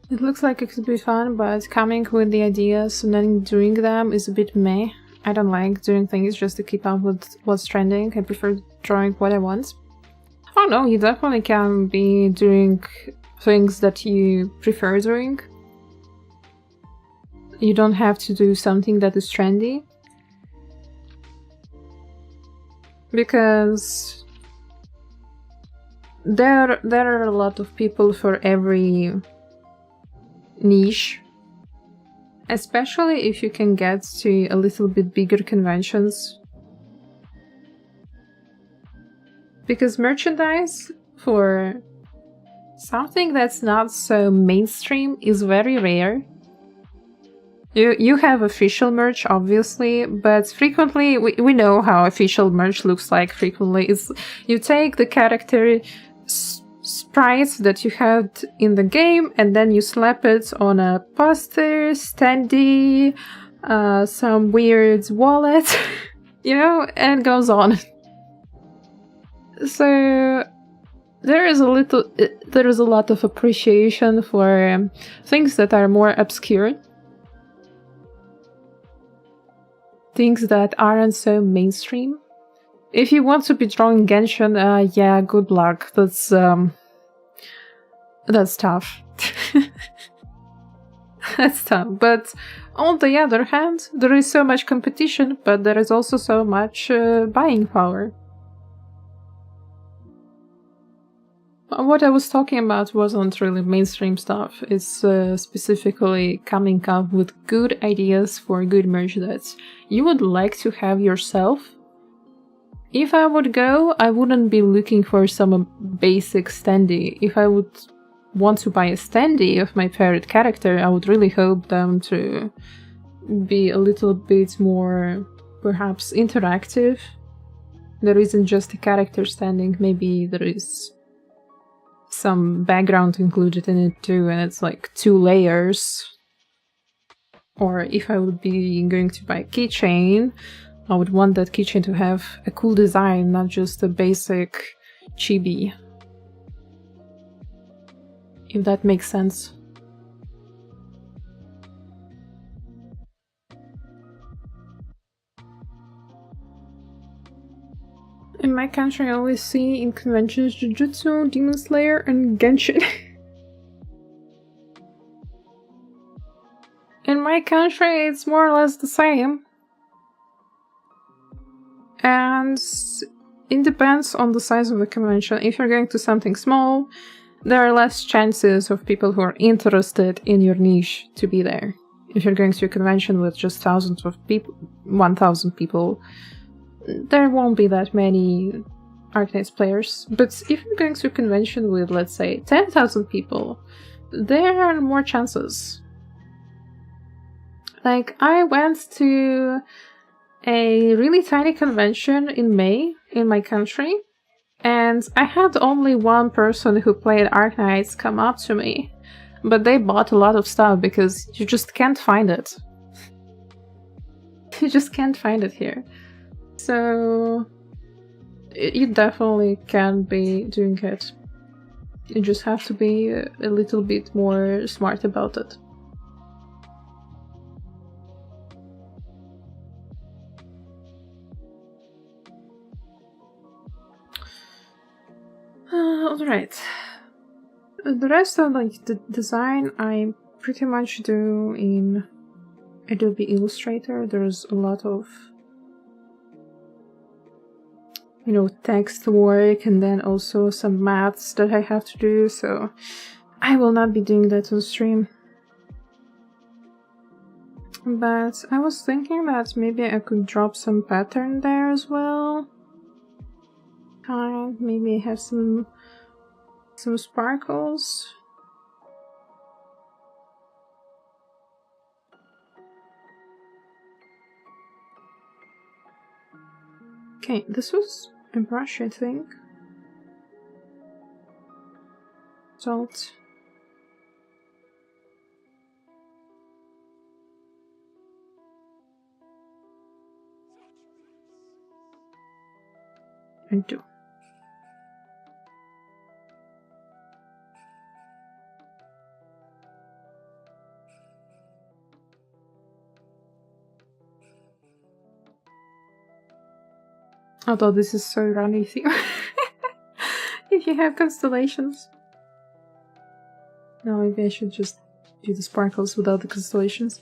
It looks like it could be fun, but coming with the ideas and then doing them is a bit meh. I don't like doing things just to keep up with what's trending. I prefer drawing what I want. Oh no, you definitely can be doing things that you prefer doing. You don't have to do something that is trendy. Because there are a lot of people for every niche. Especially if you can get to a little bit bigger conventions. Because merchandise for something that's not so mainstream is very rare. You have official merch, obviously, but frequently we know how official merch looks like. Frequently, it's you take the character sprites that you had in the game, and then you slap it on a poster, standee, some weird wallet, you know, and it goes on. So there is a lot of appreciation for things that are more obscure. Things that aren't so mainstream. If you want to be drawing Genshin, yeah, good luck. That's tough. That's tough. But on the other hand, there is so much competition, but there is also so much buying power. What I was talking about wasn't really mainstream stuff. It's specifically coming up with good ideas for good merch that you would like to have yourself. If I would go, I wouldn't be looking for some basic standee. If I would want to buy a standee of my favorite character, I would really hope them to be a little bit more, perhaps, interactive. There isn't just a character standing, maybe there is some background included in it too, and it's like 2 layers. Or if I would be going to buy a keychain, I would want that keychain to have a cool design, not just a basic chibi. If that makes sense. In my country, I always see in conventions Jujutsu, Demon Slayer, and Genshin. In my country, it's more or less the same. And it depends on the size of the convention. If you're going to something small, there are less chances of people who are interested in your niche to be there. If you're going to a convention with just thousands of people, 1,000 people, there won't be that many Arknights players. But if you're going to a convention with, let's say, 10,000 people, there are more chances. Like, I went to a really tiny convention in May in my country, and I had only one person who played Arknights come up to me, but they bought a lot of stuff because you just can't find it. You just can't find it here. So you definitely can be doing it. You just have to be a little bit more smart about it. Alright. The rest of the design I pretty much do in Adobe Illustrator. There's a lot of, you know, text work and then also some maths that I have to do, so I will not be doing that on stream. But I was thinking that maybe I could drop some pattern there as well. Maybe have some sparkles. Okay, this was a brush, I think. Salt. And 2. Although this is so runny theme. If you have constellations. No, maybe I should just do the sparkles without the constellations.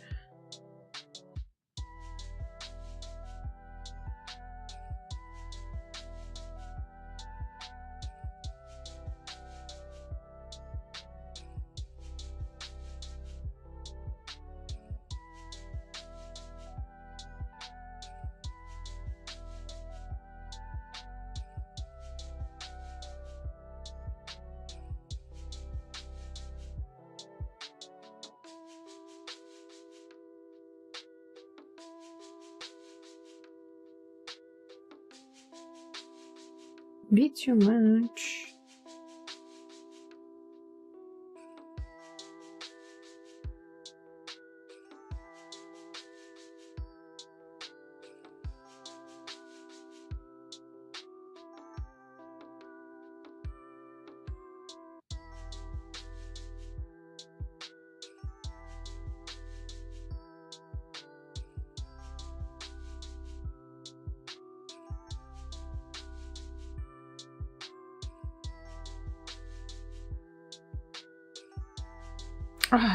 Bit too much.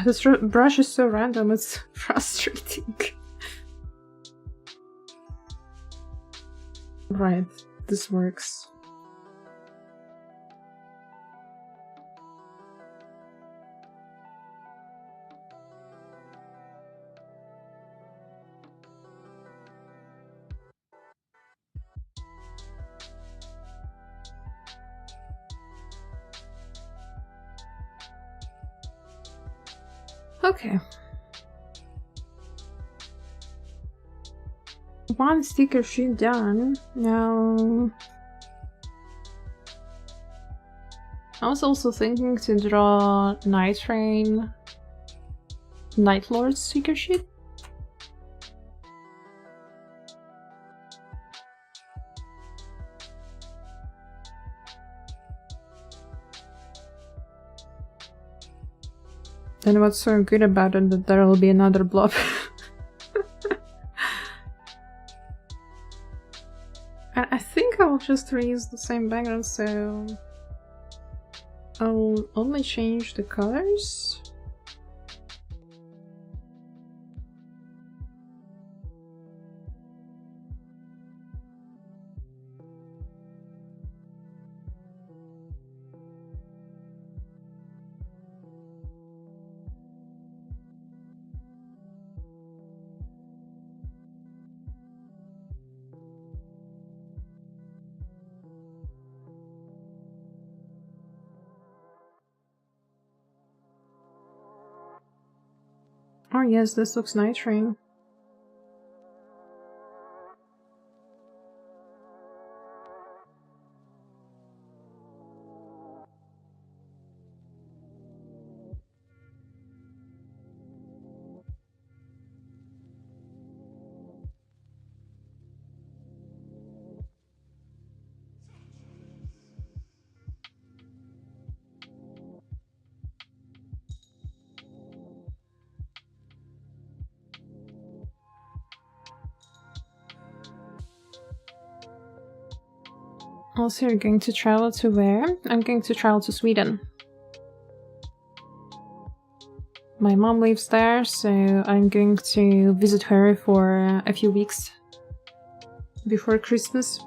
This brush is so random, it's frustrating. Right, this works. Okay. One sticker sheet done. Now... I was also thinking to draw Night Rain, Night Lord sticker sheet. And what's so good about it that there will be another blob. And I think I'll just reuse the same background, so I'll only change the colors. Oh yes, this looks Night Rain. Also, you're going to travel to where? I'm going to travel to Sweden. My mom lives there, so I'm going to visit her for a few weeks before Christmas.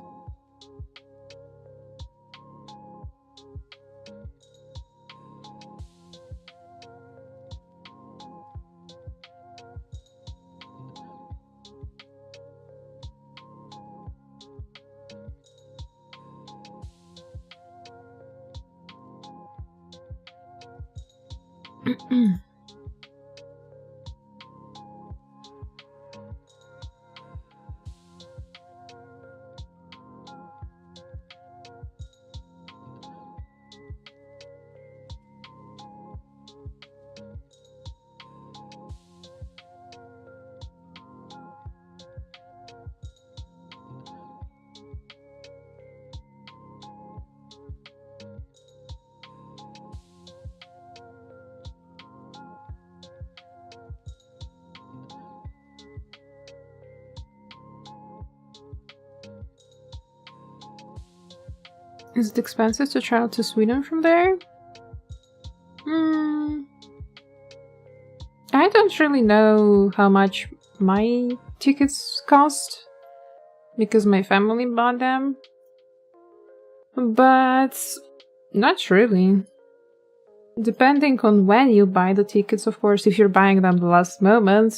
Is it expensive to travel to Sweden from there? I don't really know how much my tickets cost because my family bought them, but not really. Depending on when you buy the tickets, of course, if you're buying them the last moment,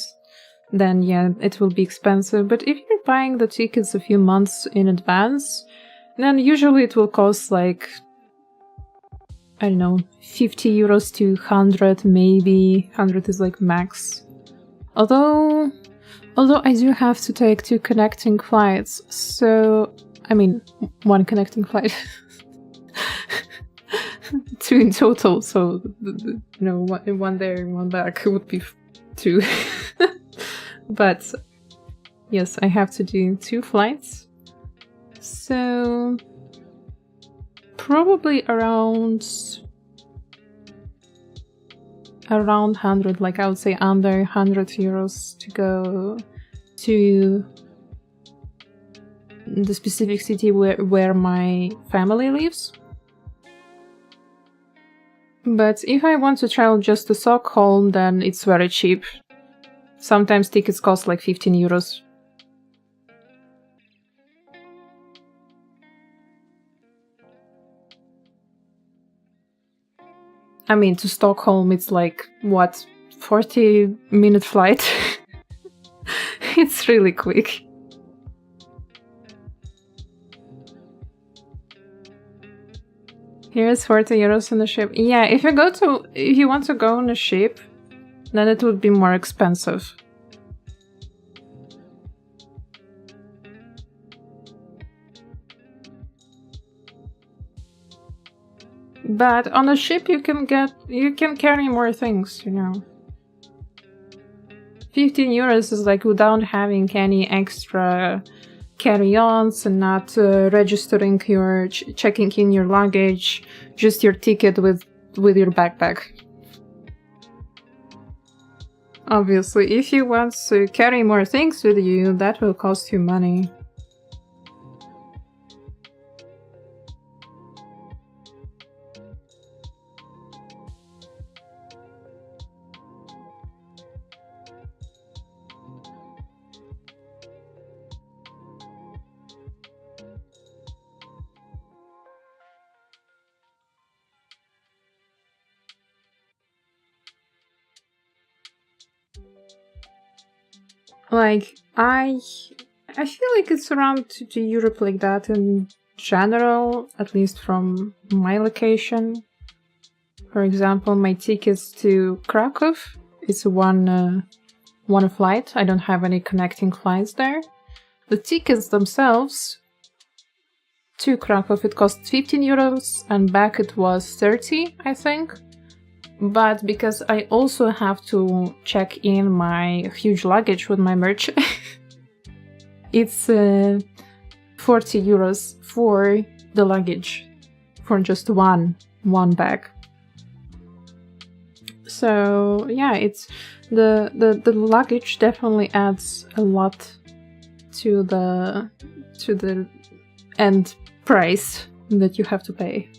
then yeah, it will be expensive. But if you're buying the tickets a few months in advance, then usually it will cost like, I don't know, 50 euros to 100, maybe. 100 is like max. Although I do have to take 2 connecting flights, so I mean, 1 connecting flight. 2 in total, so you know, one there, 1 back would be 2. But yes, I have to do 2 flights. So probably around 100, like I would say under 100 euros to go to the specific city where my family lives. But if I want to travel just to Stockholm, then it's very cheap. Sometimes tickets cost like 15 euros. I mean, to Stockholm, it's like, what, 40-minute flight? It's really quick. Here's 40 euros on the ship. Yeah, if you want to go on a ship, then it would be more expensive. But on a ship you can carry more things, you know. 15 euros is like without having any extra carry-ons and not registering your checking in your luggage, just your ticket with your backpack. Obviously, if you want to carry more things with you, that will cost you money. Like, I feel like it's around to Europe like that in general, at least from my location. For example, my tickets to Krakow, it's one flight. I don't have any connecting flights there. The tickets themselves to Krakow, it cost 15 euros and back it was 30, I think. But because I also have to check in my huge luggage with my merch, it's 40 euros for the luggage, for just one bag. So yeah, it's the luggage definitely adds a lot to the end price that you have to pay.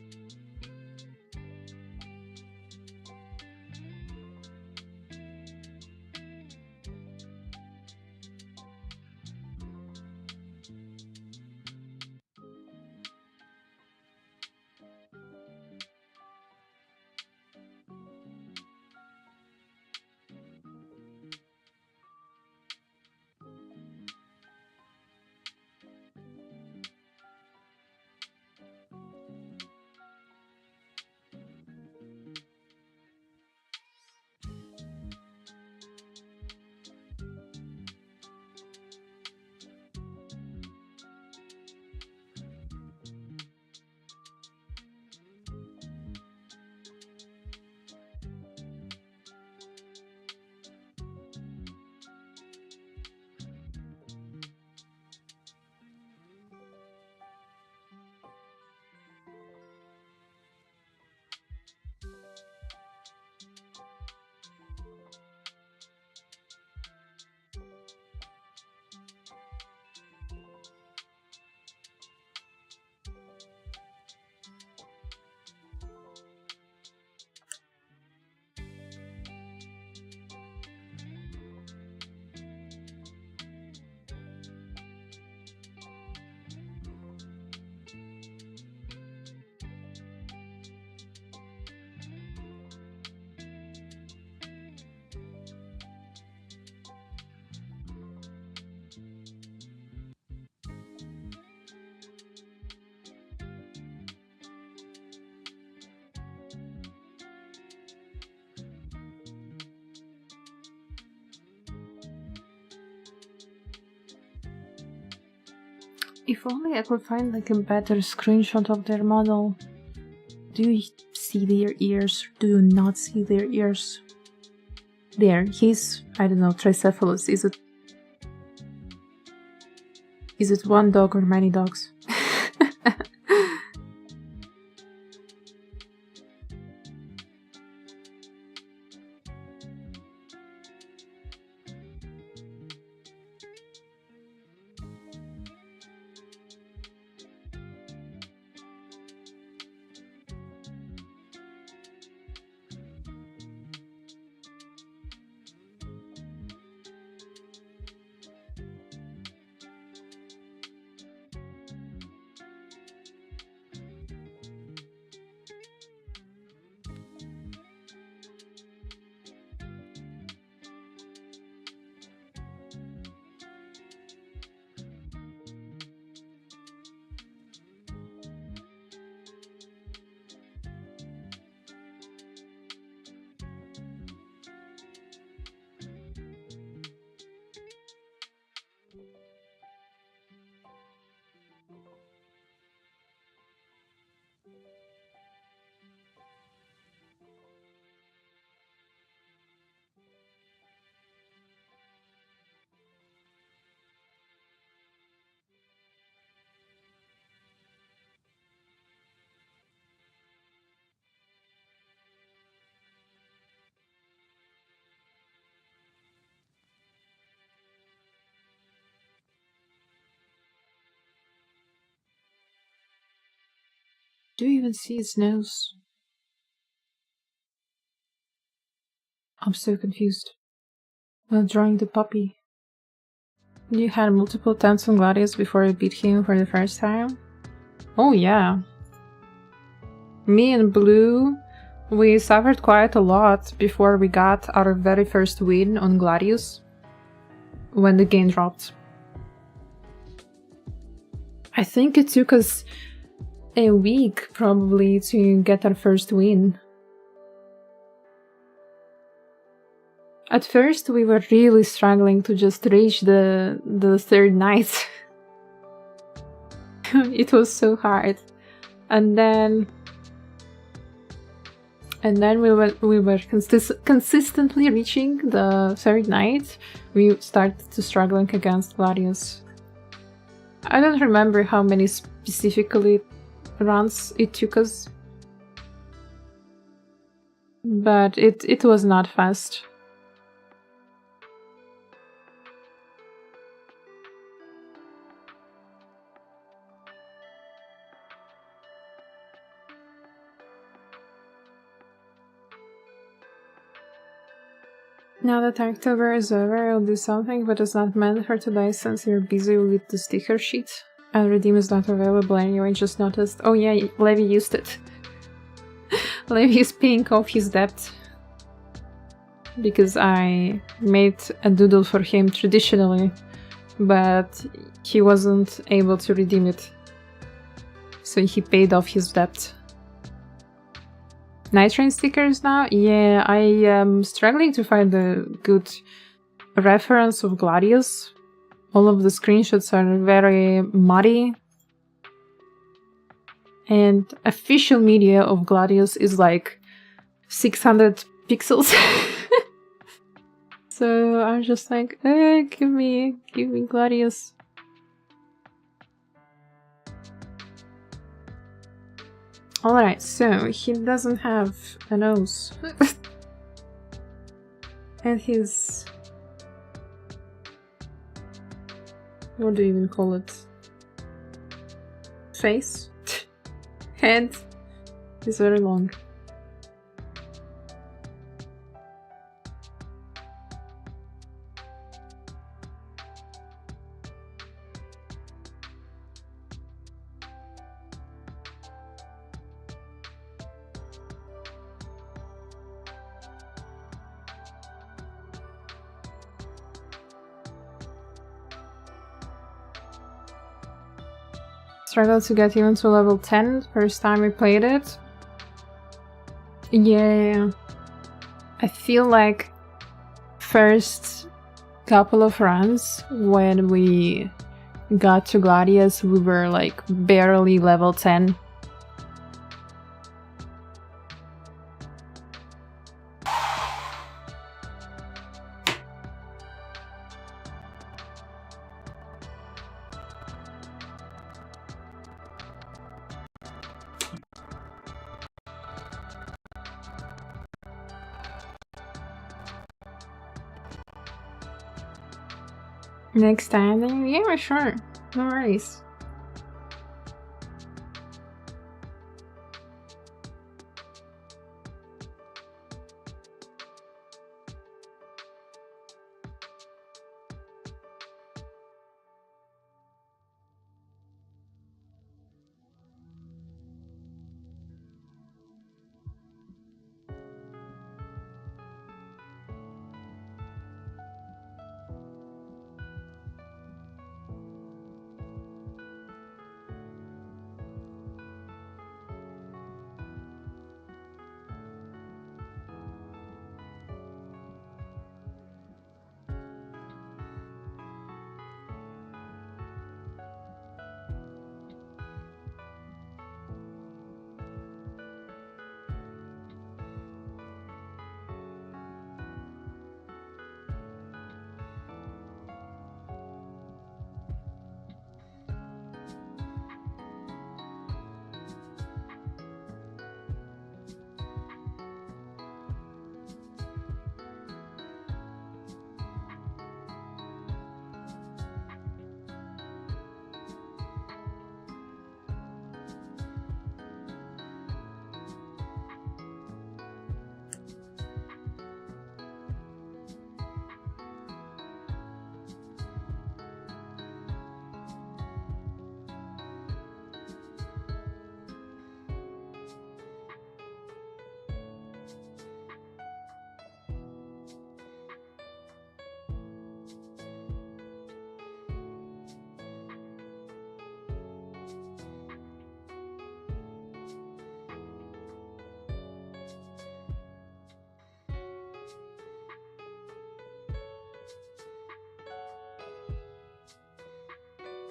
If only I could find like a better screenshot of their model. Do you see their ears? Do you not see their ears? There, he's, I don't know, tricephalus. Is it one dog or many dogs? Do you even see his nose? I'm so confused. While drawing the puppy. You had multiple attempts on Gladius before you beat him for the first time? Oh yeah. Me and Blue, we suffered quite a lot before we got our very first win on Gladius. When the game dropped. I think it took us a week probably to get our first win. At first we were really struggling to just reach the third night. It was so hard. And then we were consistently reaching the third night. We started to struggling against Gladius. I don't remember how many specifically runs it took us, but it was not fast. Now that October is over, I'll do something, but it's not meant for today since you're busy with the sticker sheet. And Redeem is not available anyway, just noticed. Oh yeah, Levi used it. Levi is paying off his debt. Because I made a doodle for him traditionally, but he wasn't able to redeem it. So he paid off his debt. Night Train stickers now? Yeah, I am struggling to find a good reference of Gladius. All of the screenshots are very muddy. And official media of Gladius is like 600 pixels. So I'm just like, give me Gladius. Alright, so he doesn't have a nose. And his... what do you even call it? Face? Head is very long. Struggled to get even to level 10 first time we played it. Yeah, I feel like first couple of runs when we got to Gladius, we were like barely level 10. Next time, then yeah, sure. No worries.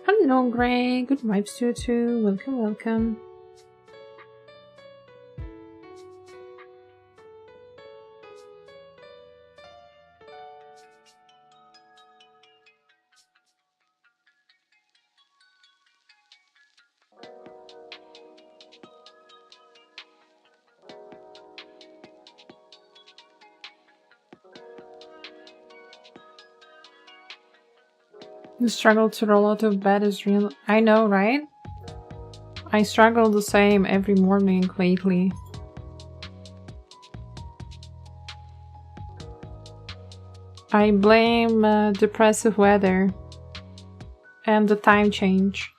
Hello, Gray. Good vibes to you too. Welcome, welcome. The struggle to roll out of bed is real. I know, right? I struggle the same every morning lately. I blame depressive weather and the time change.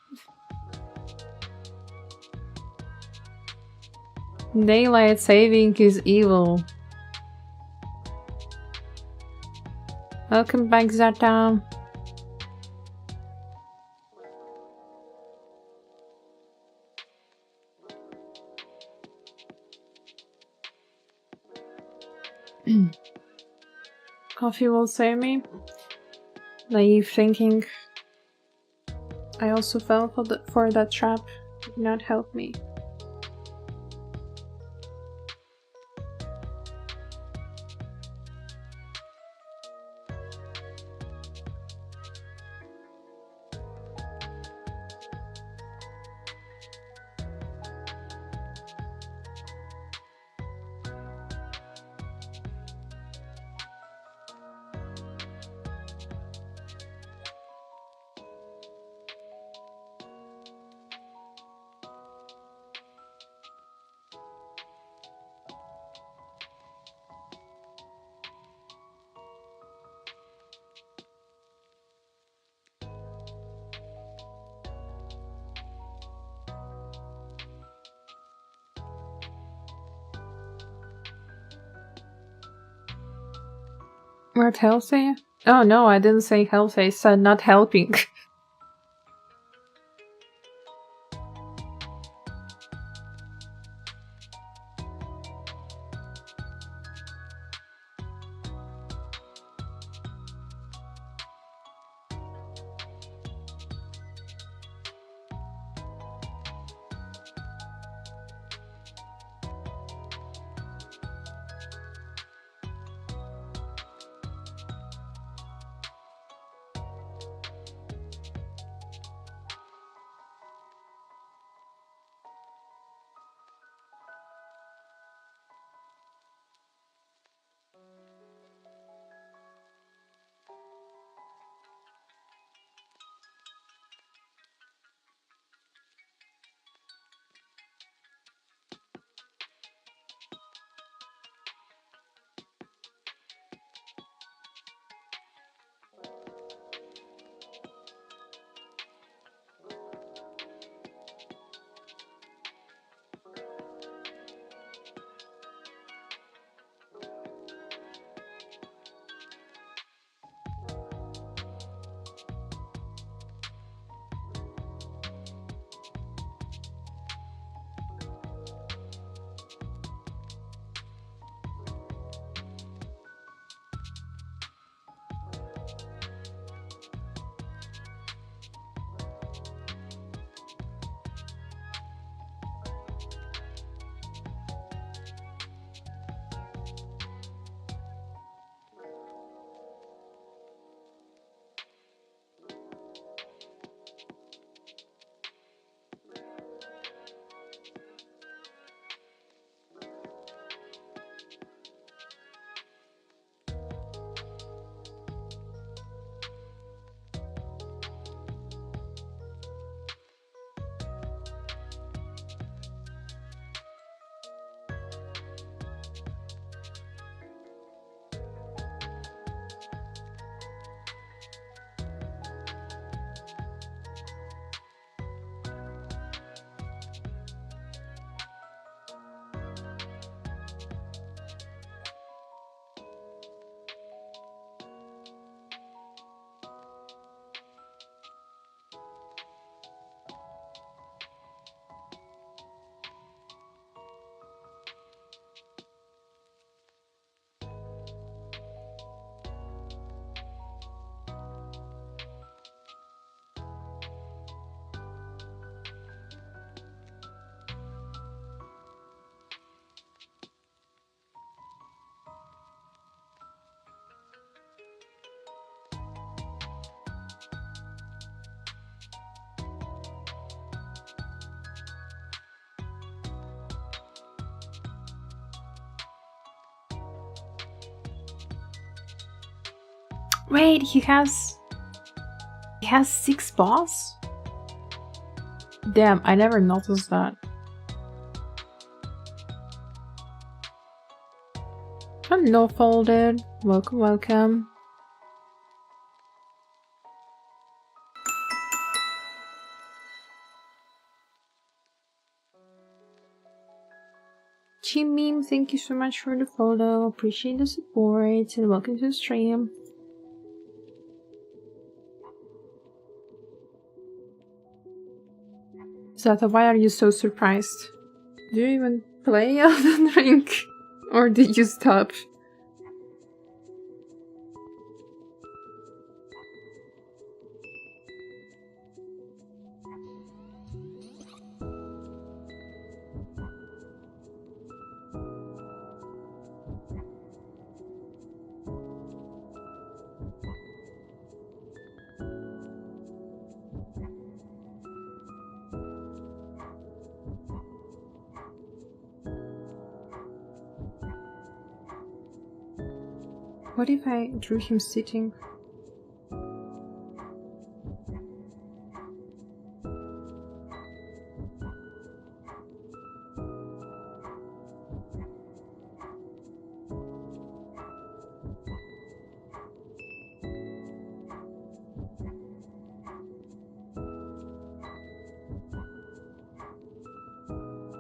Daylight saving is evil. Welcome back, Zata. Coffee will save me. Naive thinking. I also fell for that trap. Did not help me. Not healthy? Oh no, I didn't say healthy, I said not helping. Wait, he has 6 paws? Damn, I never noticed that. Hello, Folded. Welcome, welcome. Chimim, thank you so much for the follow. Appreciate the support and welcome to the stream. Zata, why are you so surprised? Do you even play Elden Ring? Or did you stop? What if I drew him sitting?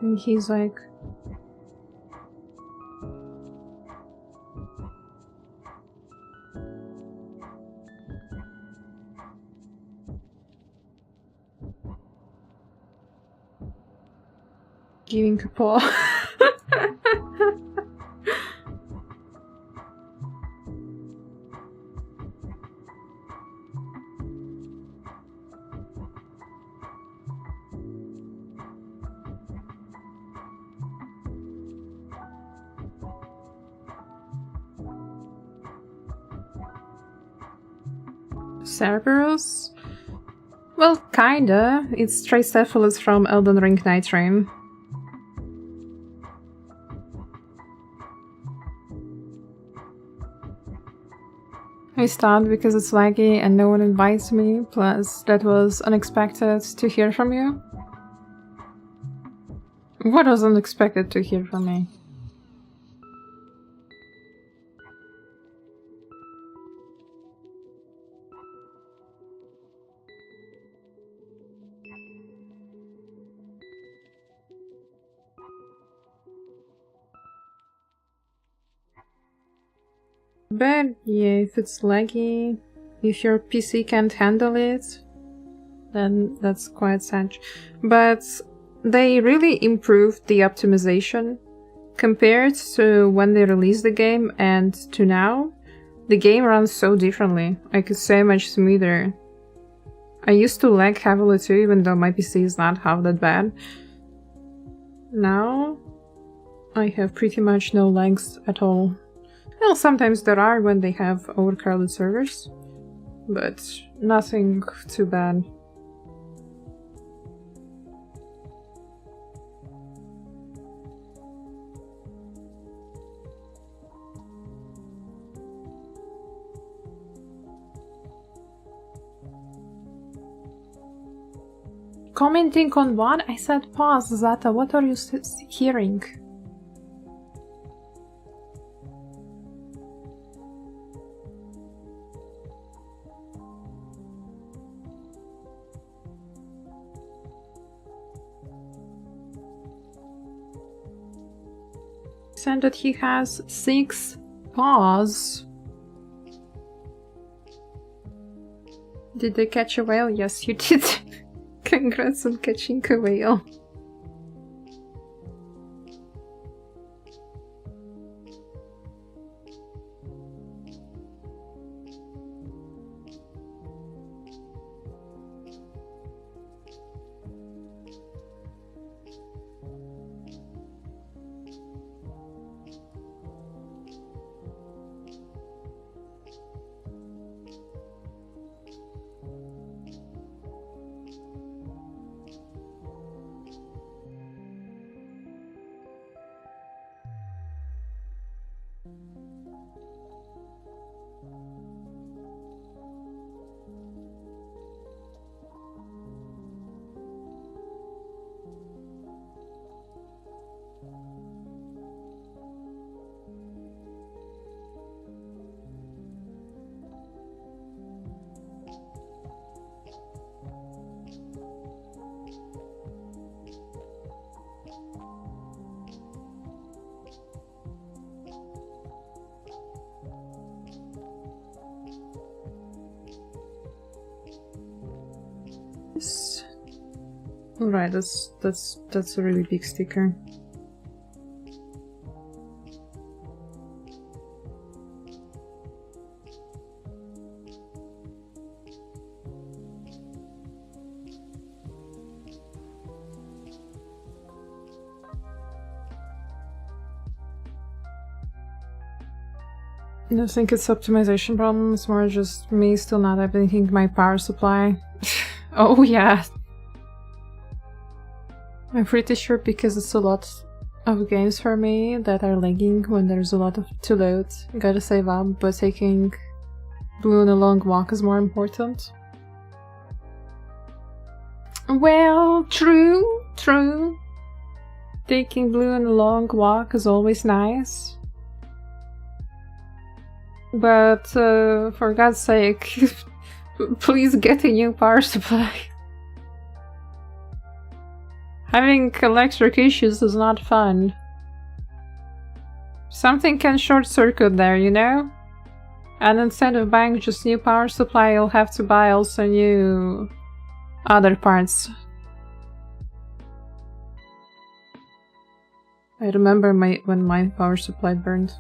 And he's like... giving a paw. Cerberus? Well, kinda. It's Tricephalus from Elden Ring Making. I stopped because it's laggy and no one invites me, plus that was unexpected to hear from you. What was unexpected to hear from me? But yeah, if it's laggy, if your PC can't handle it, then that's quite sad. But they really improved the optimization compared to when they released the game and to now. The game runs so differently, like it's so much smoother. I used to lag heavily too, even though my PC is not half that bad. Now, I have pretty much no lags at all. Well, sometimes there are when they have overcrowded servers, but nothing too bad. Commenting on what? I said pause, Zata. What are you hearing? Said that he has 6 paws. Did they catch a whale? Yes, you did. Congrats on catching a whale. Yes. Alright, that's a really big sticker. I don't think it's optimization problem, it's more just me still not updating my power supply. Oh yeah! I'm pretty sure because it's a lot of games for me that are lagging when there's a lot of to load. Gotta save up, but taking Blue on a long walk is more important. Well, true. Taking Blue on a long walk is always nice. But for God's sake, please get a new power supply. Having electric issues is not fun. Something can short circuit there, you know? And instead of buying just new power supply, you'll have to buy also new other parts. I remember when my power supply burned.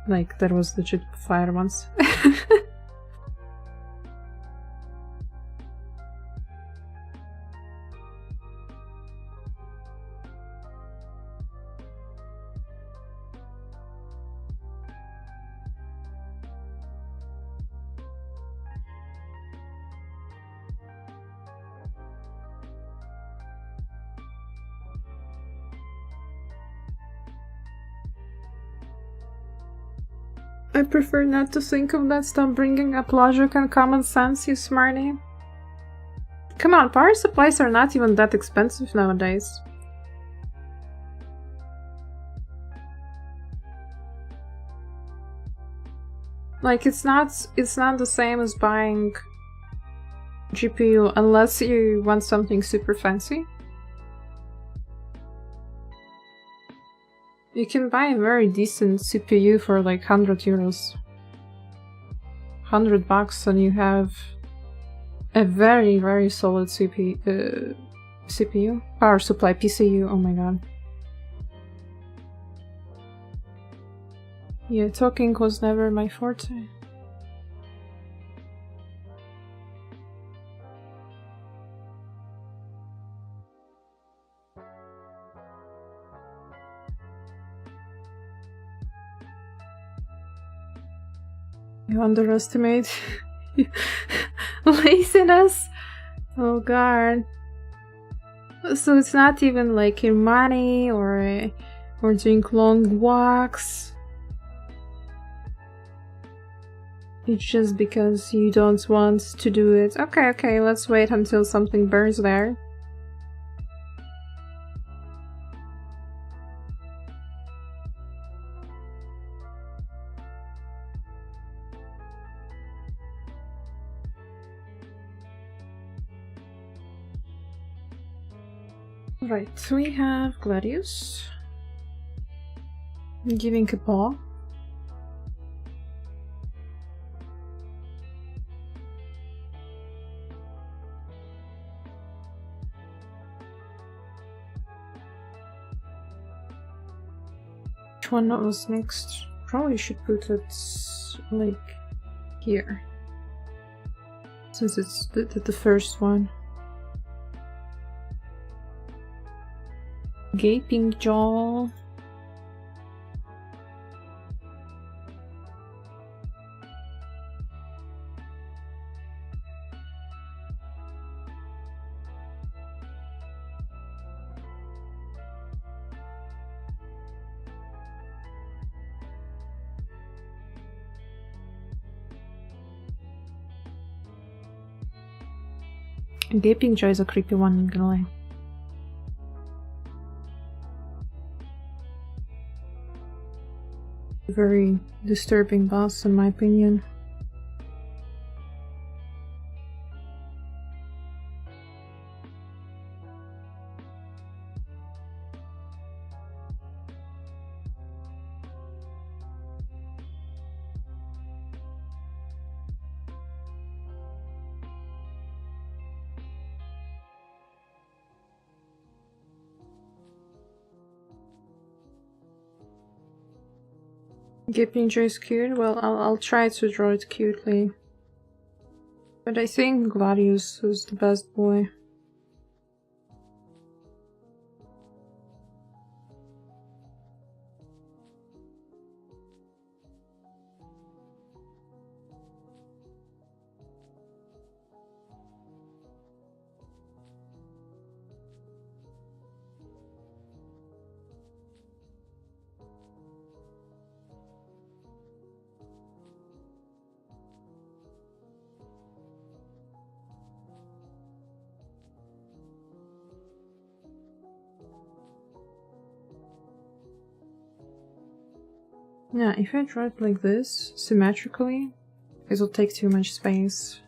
Like, there was legit fire once. I prefer not to think of that. Stop bringing up logic and common sense, you smarty. Come on, power supplies are not even that expensive nowadays. Like, it's not the same as buying GPU unless you want something super fancy. You can buy a very decent CPU for like 100 euros. 100 bucks and you have a very, very solid CPU, power supply, PCU, oh my god. Yeah, talking was never my forte. You underestimate laziness? Oh god. So it's not even like your money or doing long walks. It's just because you don't want to do it. Okay, let's wait until something burns there. Right, we have Gladius giving a paw. Which one was next? Probably should put it like here, since it's the first one. Gaping jaw. Gaping jaw is a creepy one, I'm gonna lie. Very disturbing boss in my opinion. Gipinja is cute. Well, I'll try to draw it cutely. But I think Gladius is the best boy. Yeah, if I draw it like this, symmetrically, it will take too much space.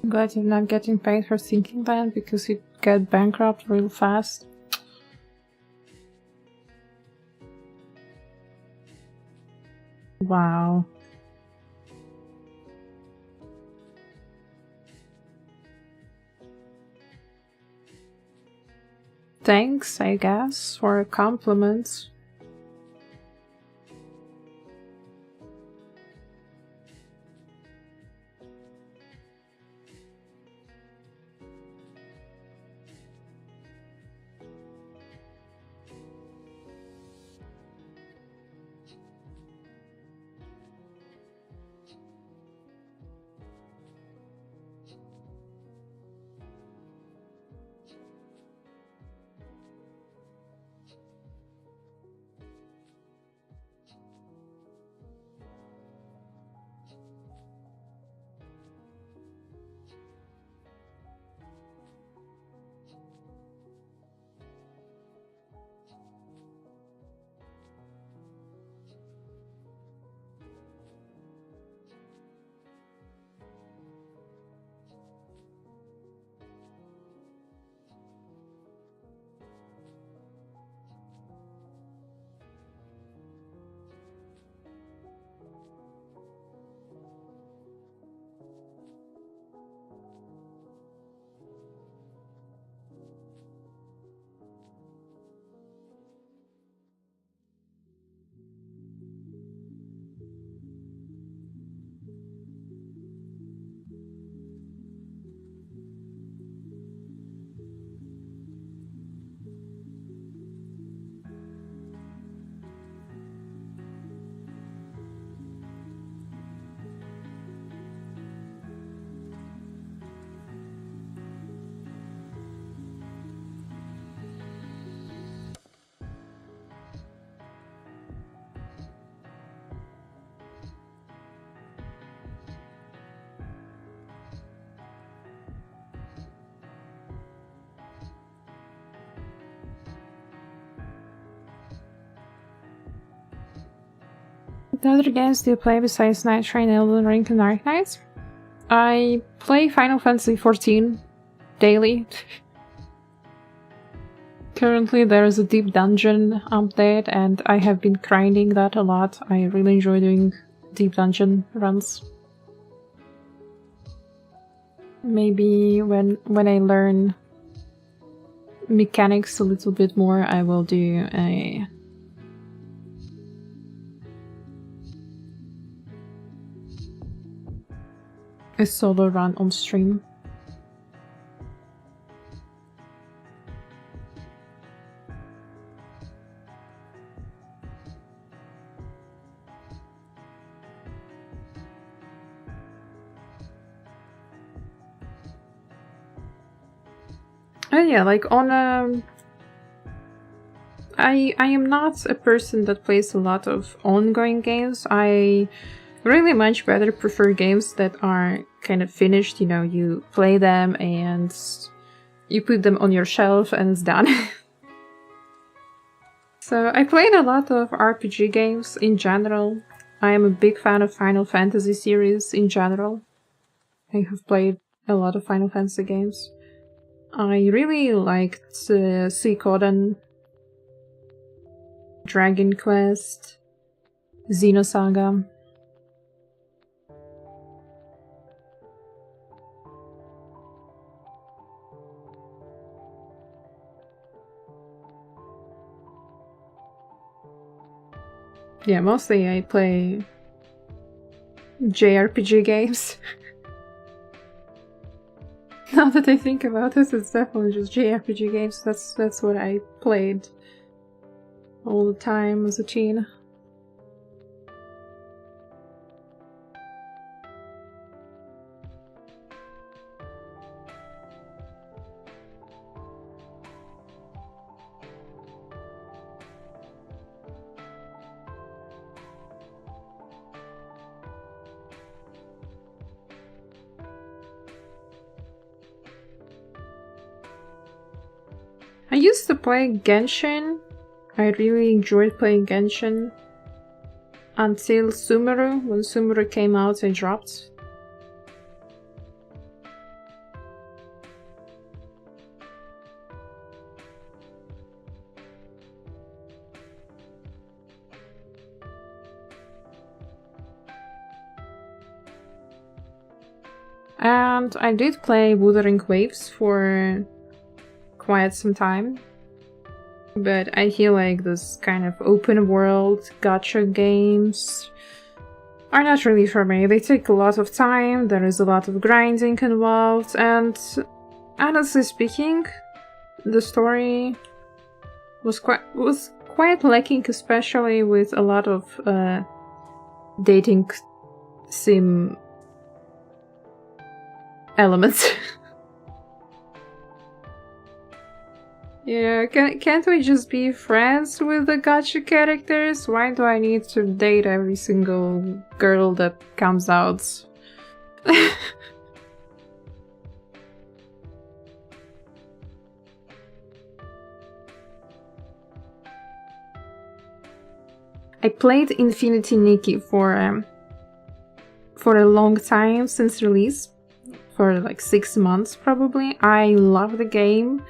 I'm glad you're not getting paid for thinking that, because you get bankrupt real fast. Wow. Thanks, I guess, for a compliment. What other games do you play besides Night Train, Elden Ring, and Dark Knights? I play Final Fantasy XIV daily. Currently there's a deep dungeon update and I have been grinding that a lot. I really enjoy doing deep dungeon runs. Maybe when I learn mechanics a little bit more, I will do a solo run on stream. And yeah, like on I am not a person that plays a lot of ongoing games. I really much better prefer games that are kind of finished, you know, you play them and you put them on your shelf and it's done. So I played a lot of RPG games in general. I am a big fan of Final Fantasy series in general. I have played a lot of Final Fantasy games. I really liked Suikoden, Dragon Quest, Xenosaga. Yeah, mostly I play JRPG games. Now that I think about it, it's definitely just JRPG games. That's what I played all the time as a teen. I used to play Genshin. I really enjoyed playing Genshin. Until Sumeru. When Sumeru came out, I dropped. And I did play Wuthering Waves for quite some time. But I feel like this kind of open world gacha games are not really for me. They take a lot of time, there is a lot of grinding involved, and honestly speaking, the story was quite lacking, especially with a lot of dating sim elements. Yeah, can't we just be friends with the gacha characters? Why do I need to date every single girl that comes out? I played Infinity Nikki for a long time since release, for like 6 months probably. I love the game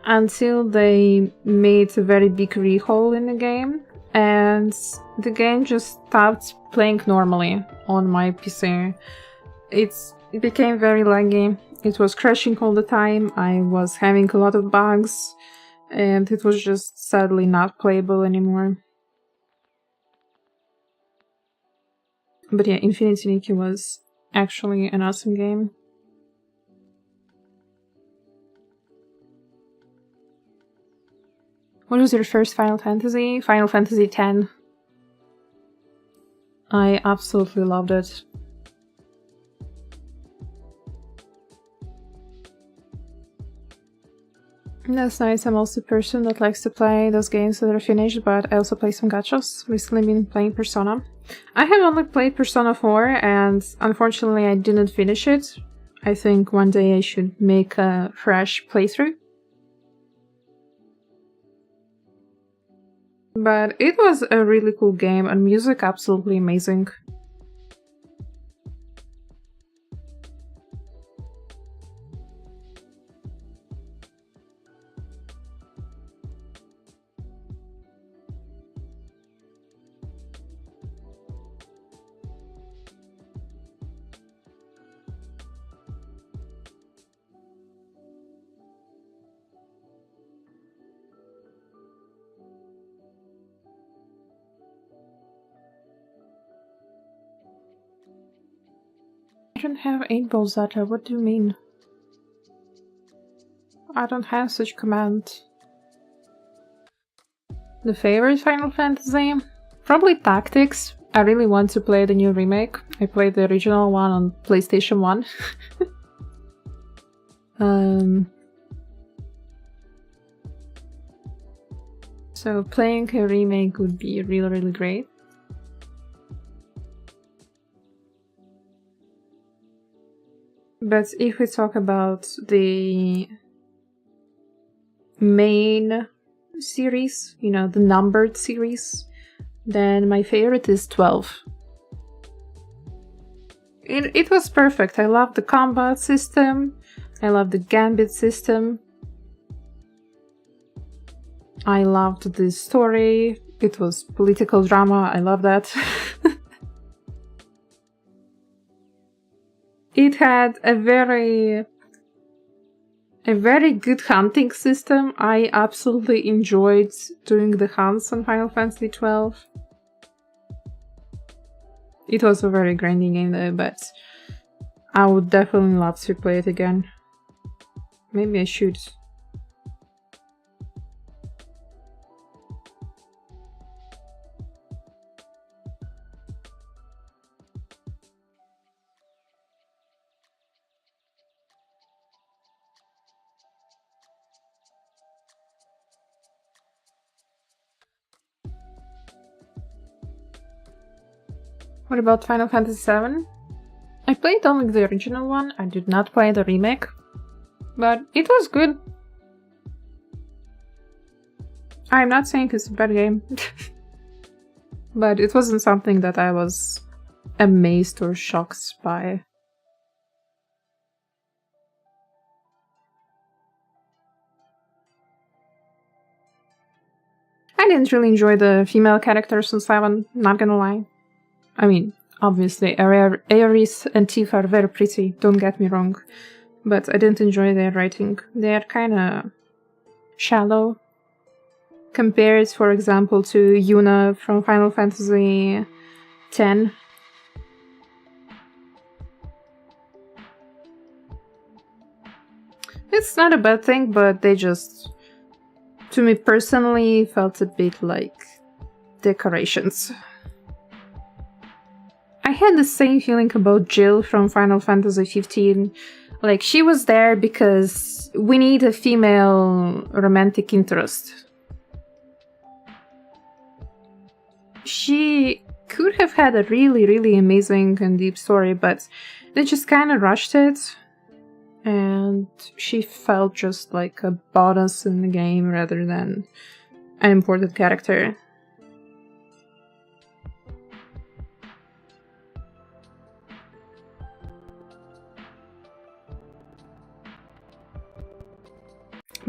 until they made a very big rehaul in the game, and the game just stopped playing normally on my PC. It became very laggy, it was crashing all the time, I was having a lot of bugs, and it was just sadly not playable anymore. But yeah, Infinity Nikki was actually an awesome game. What was your first Final Fantasy? Final Fantasy X. I absolutely loved it. That's nice. I'm also a person that likes to play those games that are finished, but I also play some gachas. Recently been playing Persona. I have only played Persona 4, and unfortunately I didn't finish it. I think one day I should make a fresh playthrough. But it was a really cool game, and music absolutely amazing. I don't have 8-ball data, what do you mean? I don't have such command. The favorite Final Fantasy? Probably Tactics. I really want to play the new remake. I played the original one on PlayStation 1. So playing a remake would be really, really great. But if we talk about the main series, you know, the numbered series, then my favorite is 12. It was perfect. I love the combat system, I love the gambit system, I loved the story, it was political drama, I love that. It had a very good hunting system. I absolutely enjoyed doing the hunts on Final Fantasy XII. It was a very grinding game though, but I would definitely love to play it again. Maybe I should. What about Final Fantasy VII? I played only the original one, I did not play the remake, but it was good. I'm not saying it's a bad game, but it wasn't something that I was amazed or shocked by. I didn't really enjoy the female characters in 7, not gonna lie. I mean, obviously, Aeris and Tifa are very pretty, don't get me wrong, but I didn't enjoy their writing. They're kinda shallow, compared, for example, to Yuna from Final Fantasy X. It's not a bad thing, but they just, to me personally, felt a bit like decorations. I had the same feeling about Jill from Final Fantasy XV. Like, she was there because we need a female romantic interest. She could have had a really amazing and deep story, but they just kind of rushed it. And she felt just like a bonus in the game rather than an important character.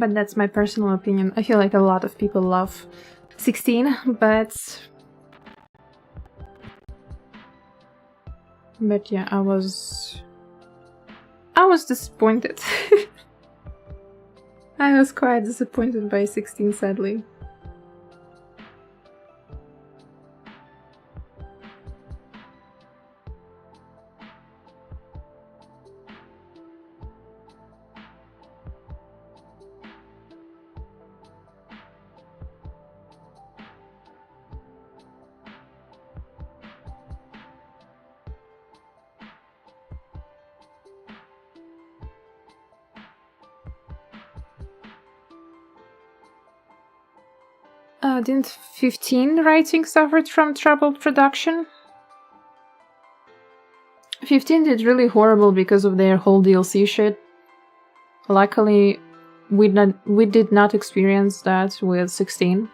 But that's my personal opinion. I feel like a lot of people love 16, but yeah, I was disappointed. I was quite disappointed by 16, sadly. Didn't 15 writing suffered from troubled production? 15 did really horrible because of their whole DLC shit. Luckily, we did not experience that with 16.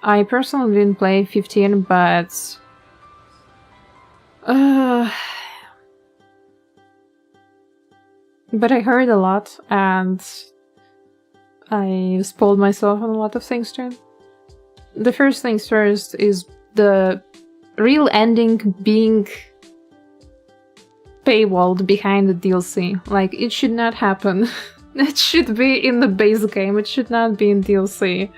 I personally didn't play 15, but I heard a lot, and I spoiled myself on a lot of things too. The first things first is the real ending being paywalled behind the DLC. Like, it should not happen. It should be in the base game, it should not be in DLC.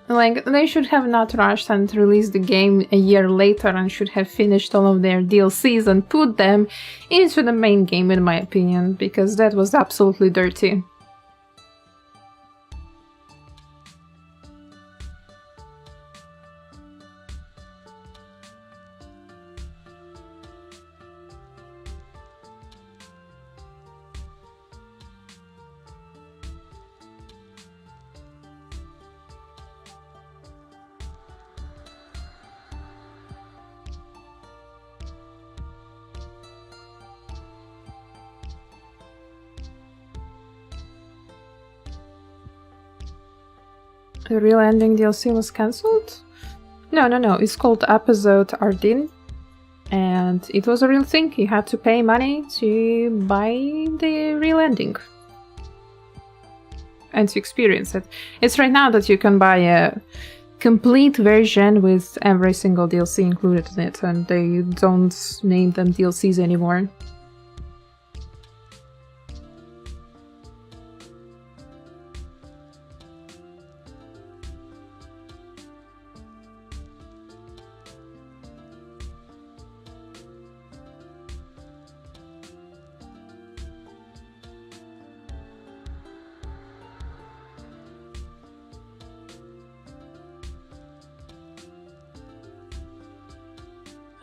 Like, they should have not rushed and released the game a year later and should have finished all of their DLCs and put them into the main game, in my opinion, because that was absolutely dirty. The real ending DLC was cancelled? No, it's called Episode Ardin. And it was a real thing, you had to pay money to buy the real ending. And to experience it. It's right now that you can buy a complete version with every single DLC included in it, and they don't name them DLCs anymore.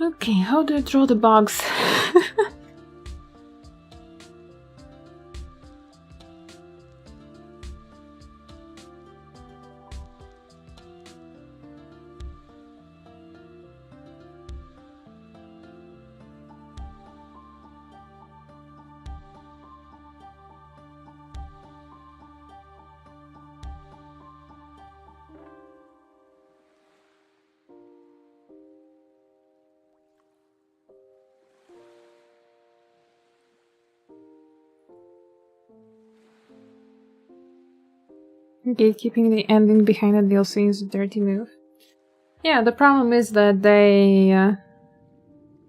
Okay, how do I draw the bugs? Gatekeeping the ending behind the DLC is a dirty move. Yeah, the problem is that they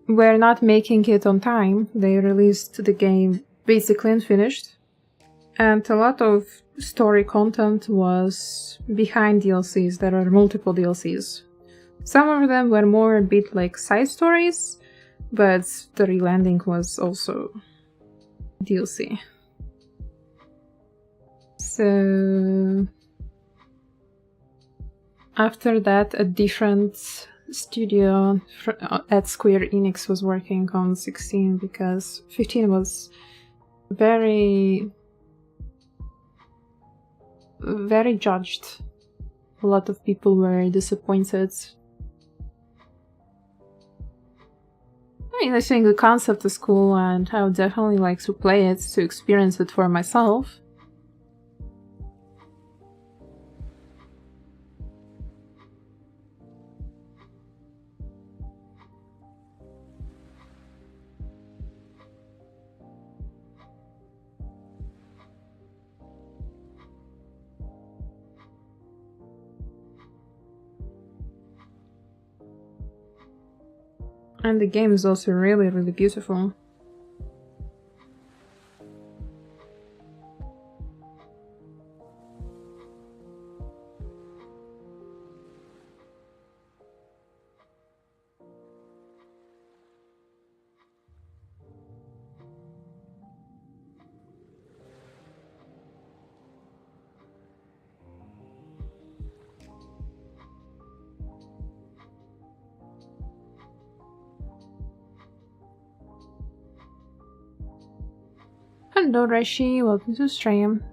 were not making it on time. They released the game basically unfinished. And a lot of story content was behind DLCs. There are multiple DLCs. Some of them were more a bit like side stories, but the real ending was also DLC. So after that, a different studio at Square Enix was working on 16 because 15 was very judged. A lot of people were disappointed. I think the concept is cool and I would definitely like to play it to experience it for myself. And the game is also really, really beautiful. Hello Reshi, welcome to stream.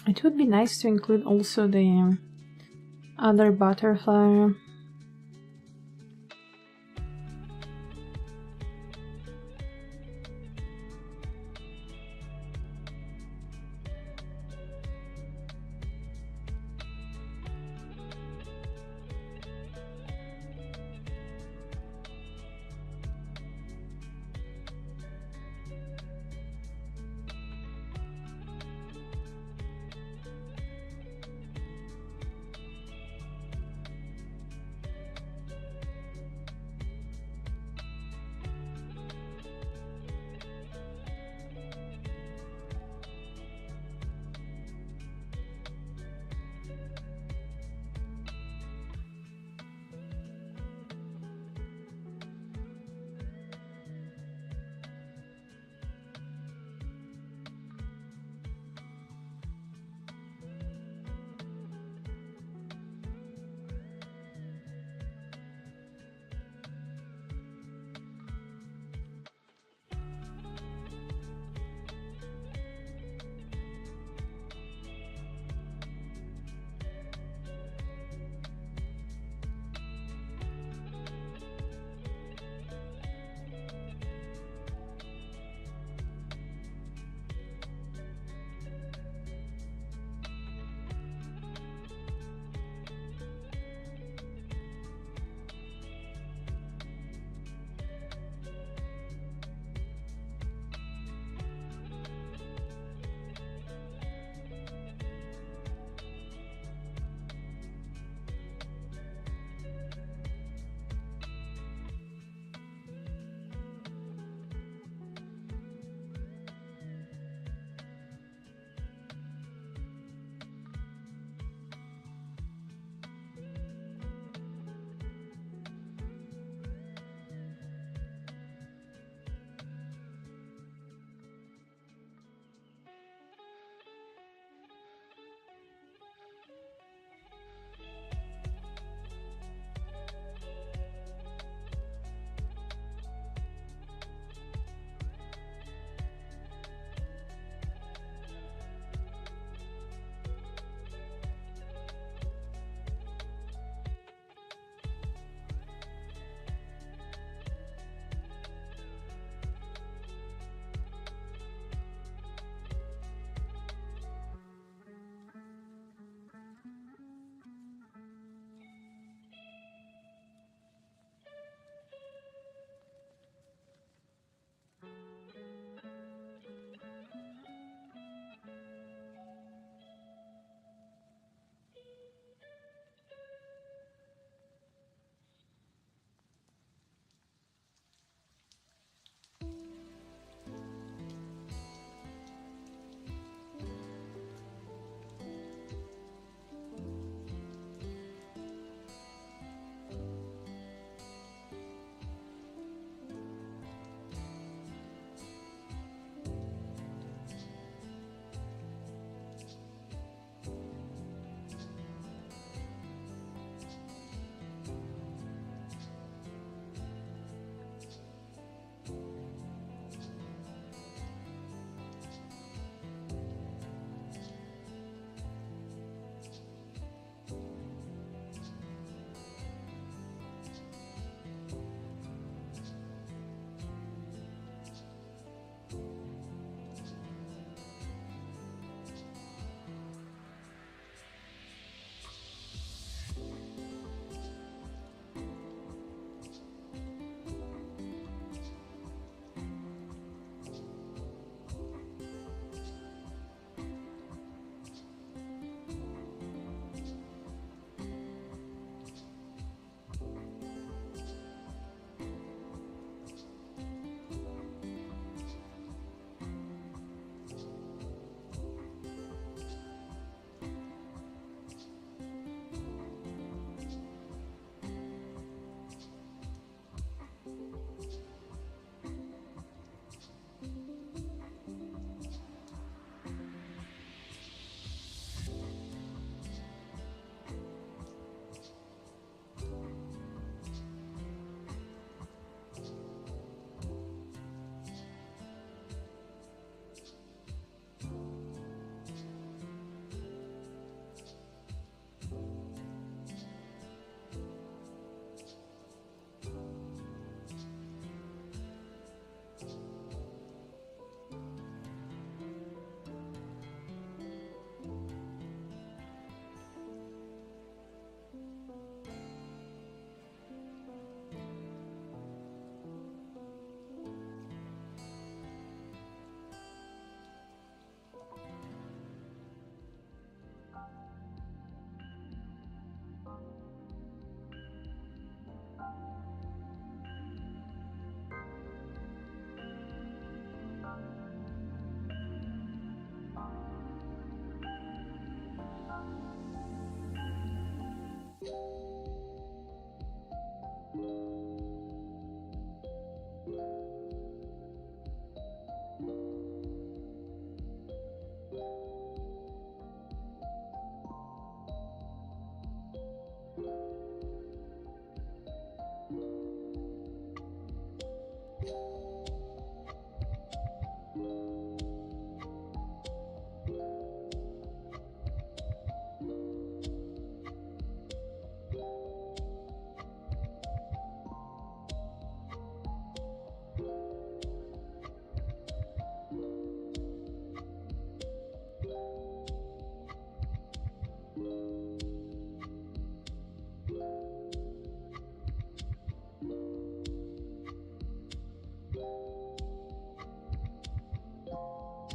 It would be nice to include also the other butterfly.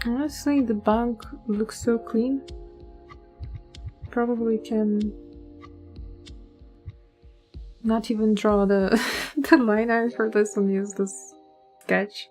Honestly, the bank looks so clean. Probably can not even draw the the line art for this and use this sketch.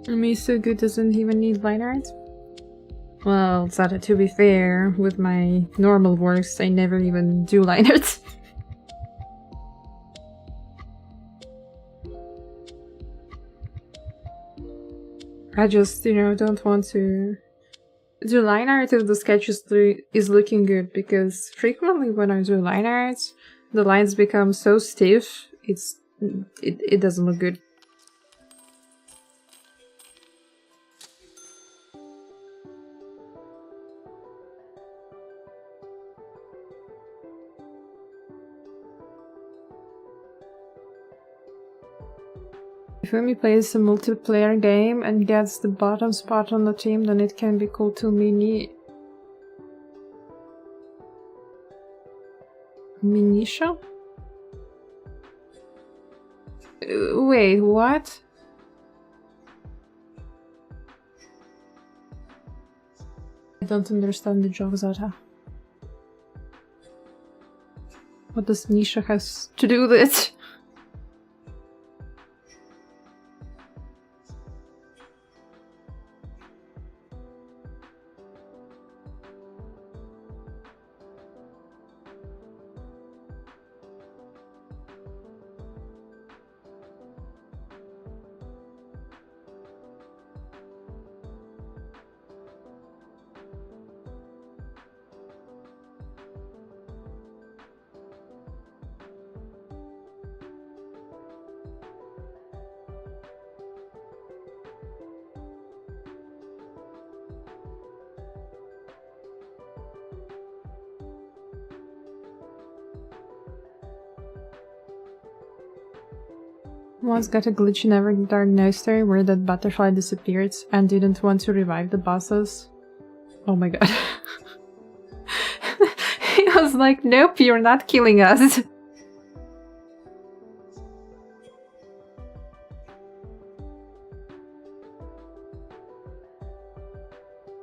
Misugu doesn't even need line art? Well, Zata, to be fair, with my normal works, I never even do line art. I just, don't want to do line art if the sketch is looking good, because frequently when I do line art, the lines become so stiff, it doesn't look good. If Umi plays a multiplayer game and gets the bottom spot on the team, then it can be called to Minisha? Wait, what? I don't understand the joke, Zata. What does Nisha has to do with it? Once got a glitch in every Dark Story where that butterfly disappeared and didn't want to revive the bosses. Oh my god. He was like, nope, you're not killing us.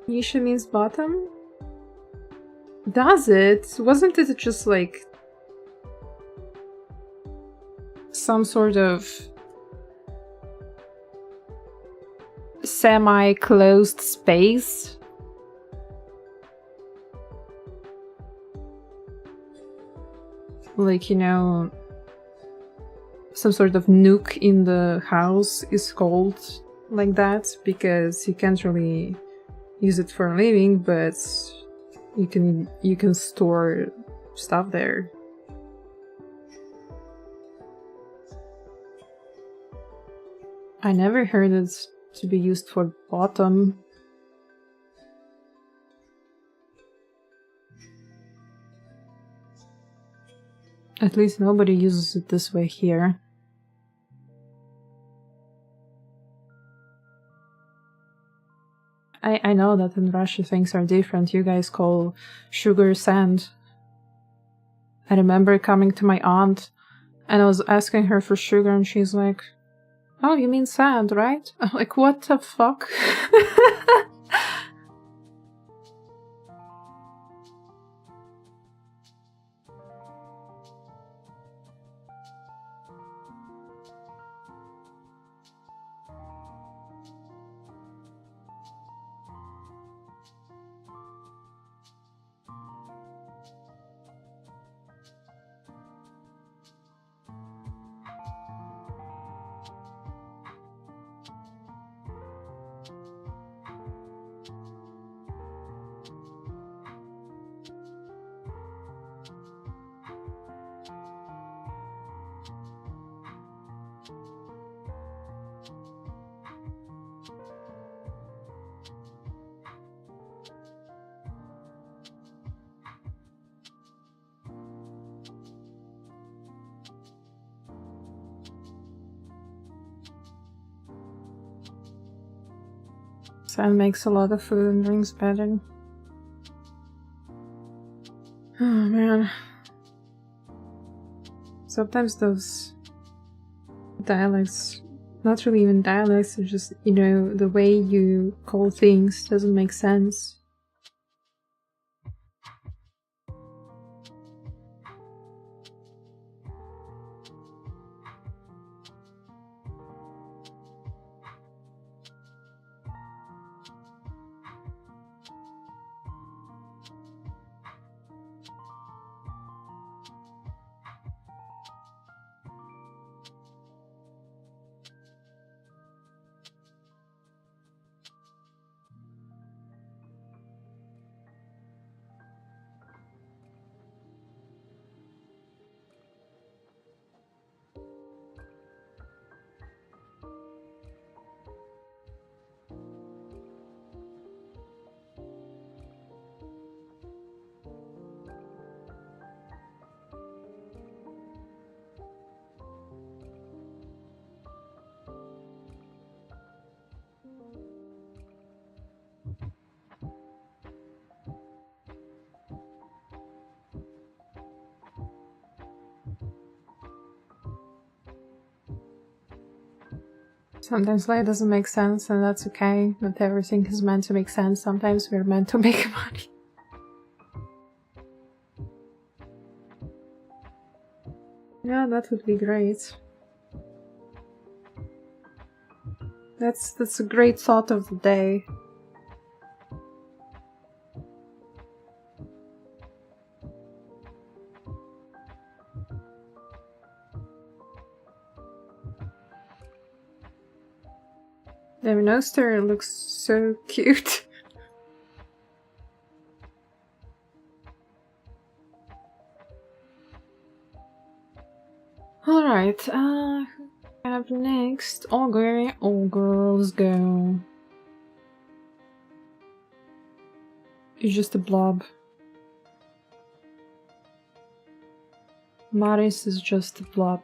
Nisha means bottom? Does it? Wasn't it just like some sort of semi-closed space? Like, some sort of nook in the house is called like that because you can't really use it for living, but you can store stuff there. I never heard it to be used for bottom. At least nobody uses it this way here. I know that in Russia things are different. You guys call sugar sand. I remember coming to my aunt and I was asking her for sugar and she's like, oh, you mean sand, right? I'm like, what the fuck? Sand makes a lot of food and drinks better. Oh man. Sometimes those dialects, not really even dialects, it's just, you know, the way you call things doesn't make sense. Sometimes life doesn't make sense, and that's okay. Not everything is meant to make sense. Sometimes we're meant to make money. Yeah, that would be great. That's a great thought of the day. The Minoster looks so cute. Alright, up next, Ogre, all girls go. It's just a blob. Maris is just a blob.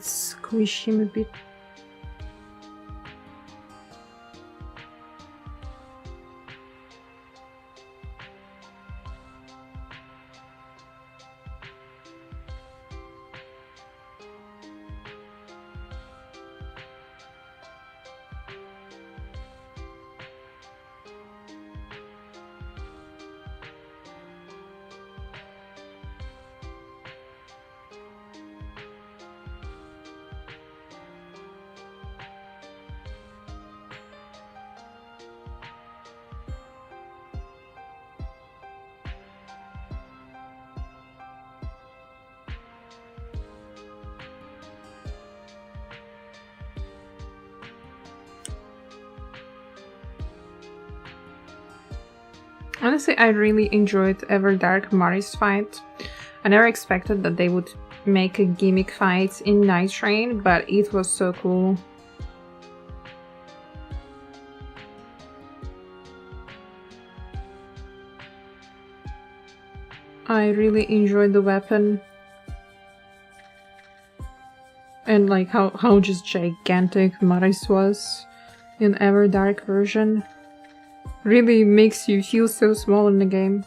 Squish him a bit. Honestly, I really enjoyed Everdark Maris fight. I never expected that they would make a gimmick fight in Night Train, but it was so cool. I really enjoyed the weapon. And like how just gigantic Maris was in Everdark version. Really makes you feel so small in the game.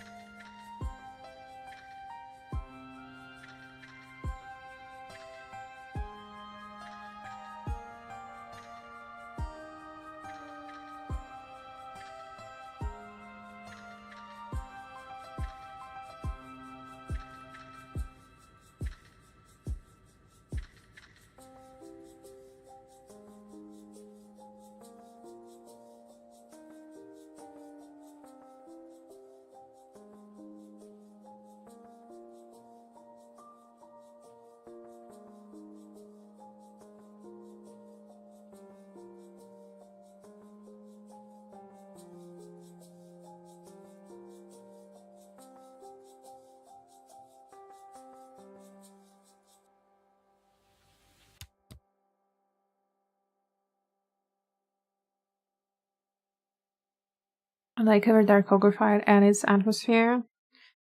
I like Everdark Ogre fight and its atmosphere.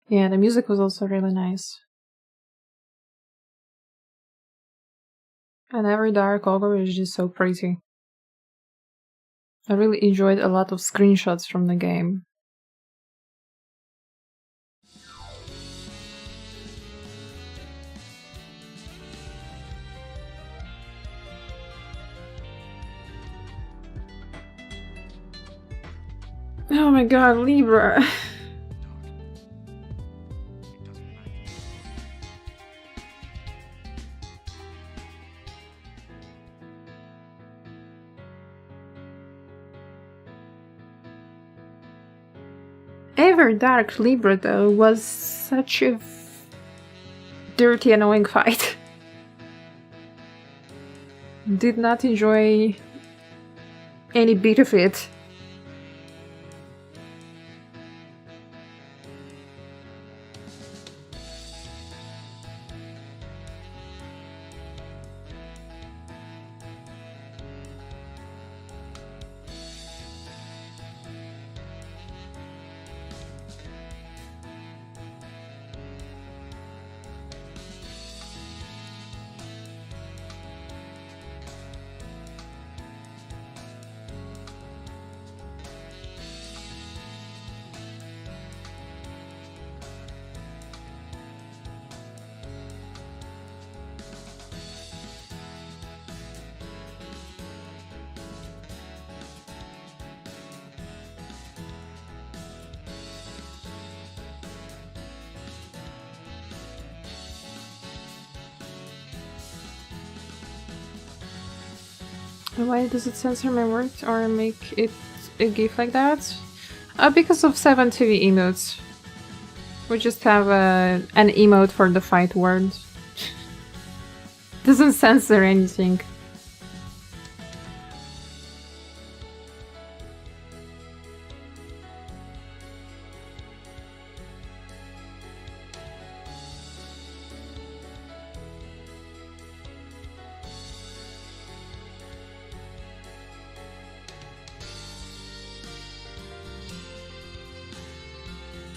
Yeah, the music was also really nice. And Everdark Ogre is just so pretty. I really enjoyed a lot of screenshots from the game. Oh my god, Libra! Everdark Libra though was such a dirty, annoying fight. Did not enjoy any bit of it. Why does it censor my words or make it a GIF like that? Because of 7 TV emotes. We just have an emote for the fight word. Doesn't censor anything.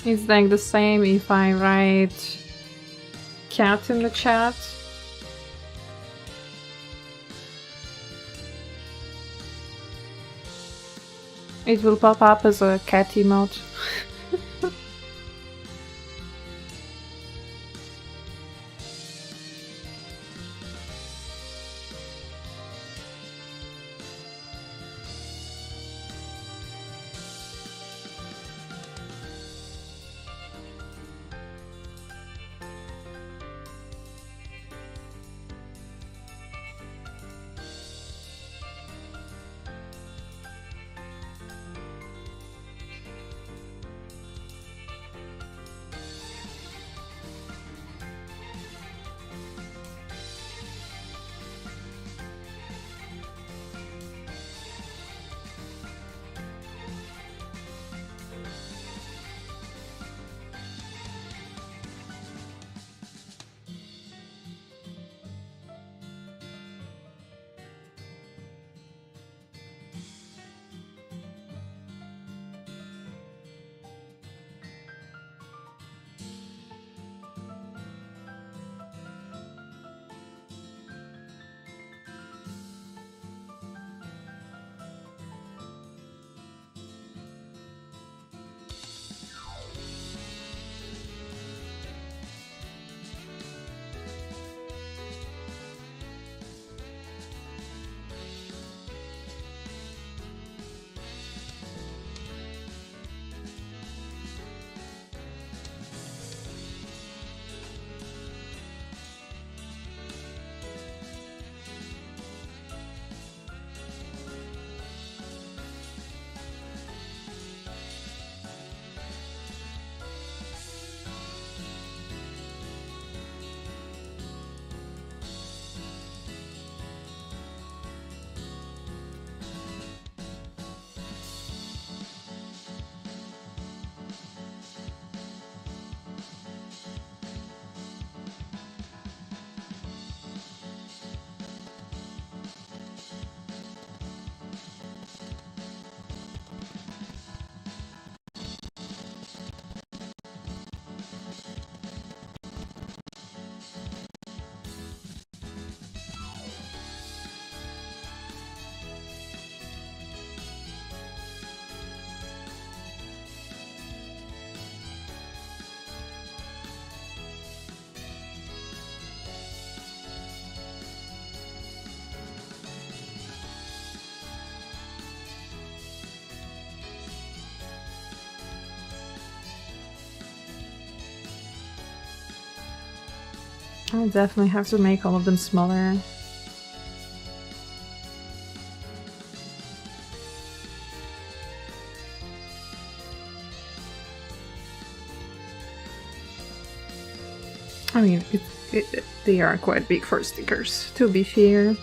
It's like the same if I write cat in the chat. It will pop up as a cat emote. I'll definitely have to make all of them smaller. I mean, they are quite big for stickers, to be fair.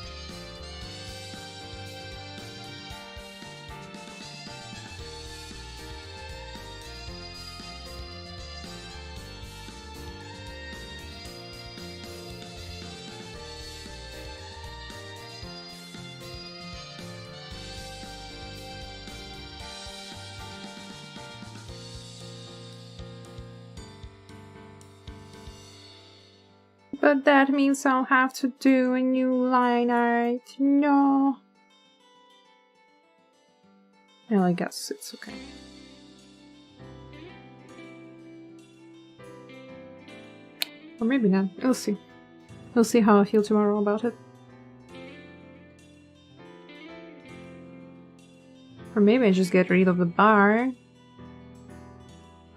But that means I'll have to do a new line art. No. Well, I guess it's okay. Or maybe not. We'll see. We'll see how I feel tomorrow about it. Or maybe I just get rid of the bar.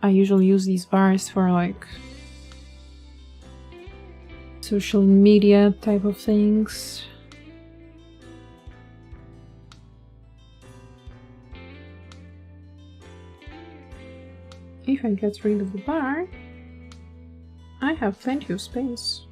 I usually use these bars for like social media type of things. If I get rid of the bar, I have plenty of space.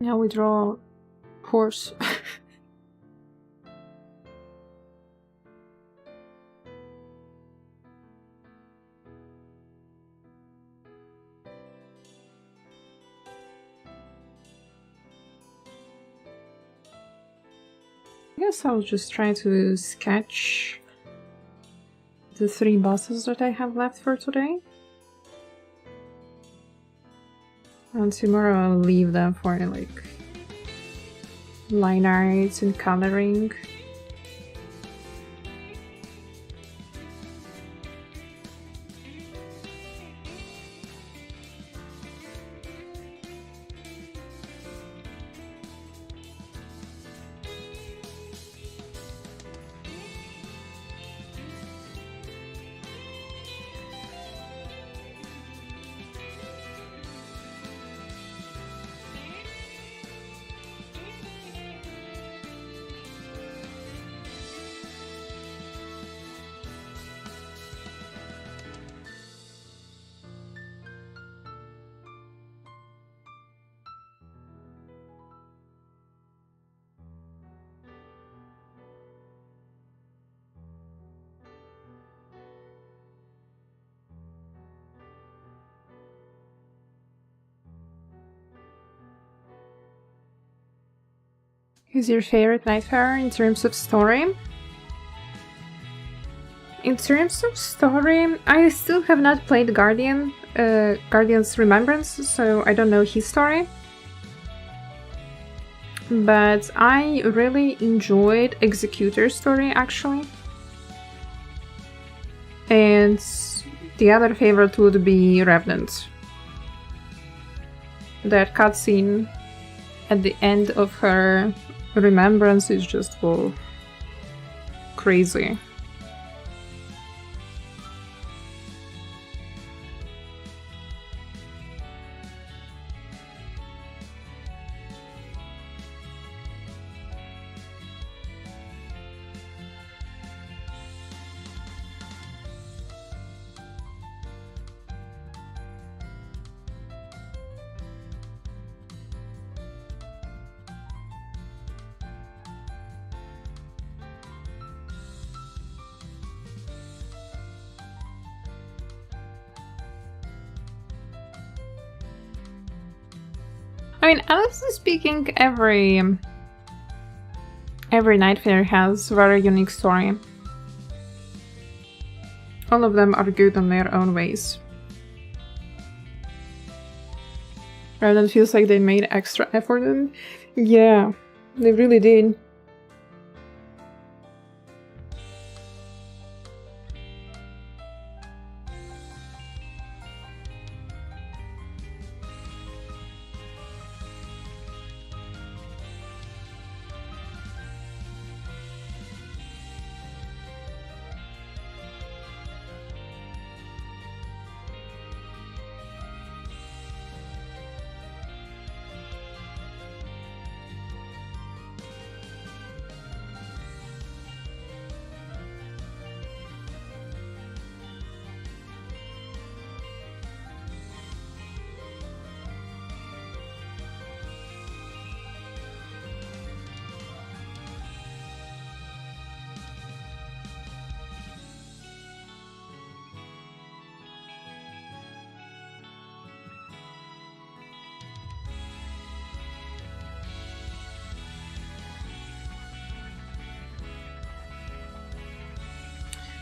Now we draw horse. I guess I'll just try to sketch the 3 bosses that I have left for today. And tomorrow I'll leave them for like line arts and coloring. Who's your favorite Nightfire in terms of story? In terms of story, I still have not played Guardian's Remembrance, so I don't know his story. But I really enjoyed Executor's story, actually. And the other favorite would be Revenant. That cutscene at the end of her Remembrance is just crazy. I mean, honestly speaking, every Night Fair has a very unique story. All of them are good in their own ways. And it feels like they made extra effort in. Yeah, they really did.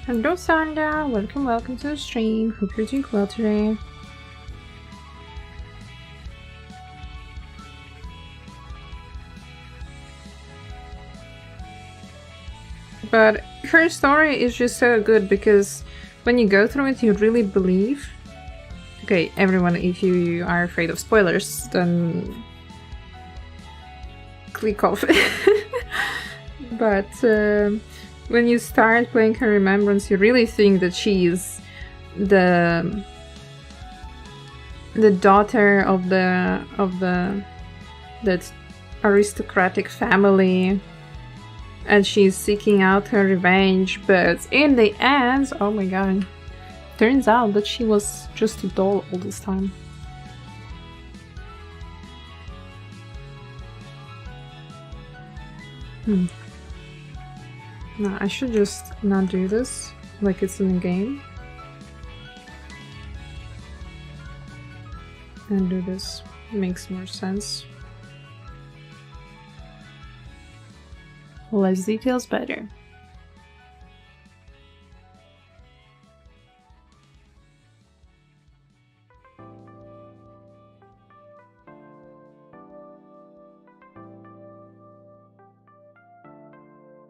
Hello Sandra, welcome to the stream. Hope you're doing well today. But her story is just so good because when you go through it, you really believe. Okay, everyone, if you are afraid of spoilers, then click off. But when you start playing her Remembrance, you really think that she is the daughter of that aristocratic family, and she's seeking out her revenge. But in the end, oh my god, turns out that she was just a doll all this time. No, I should just not do this, like it's in the game. And do this. Makes more sense. Less details, better.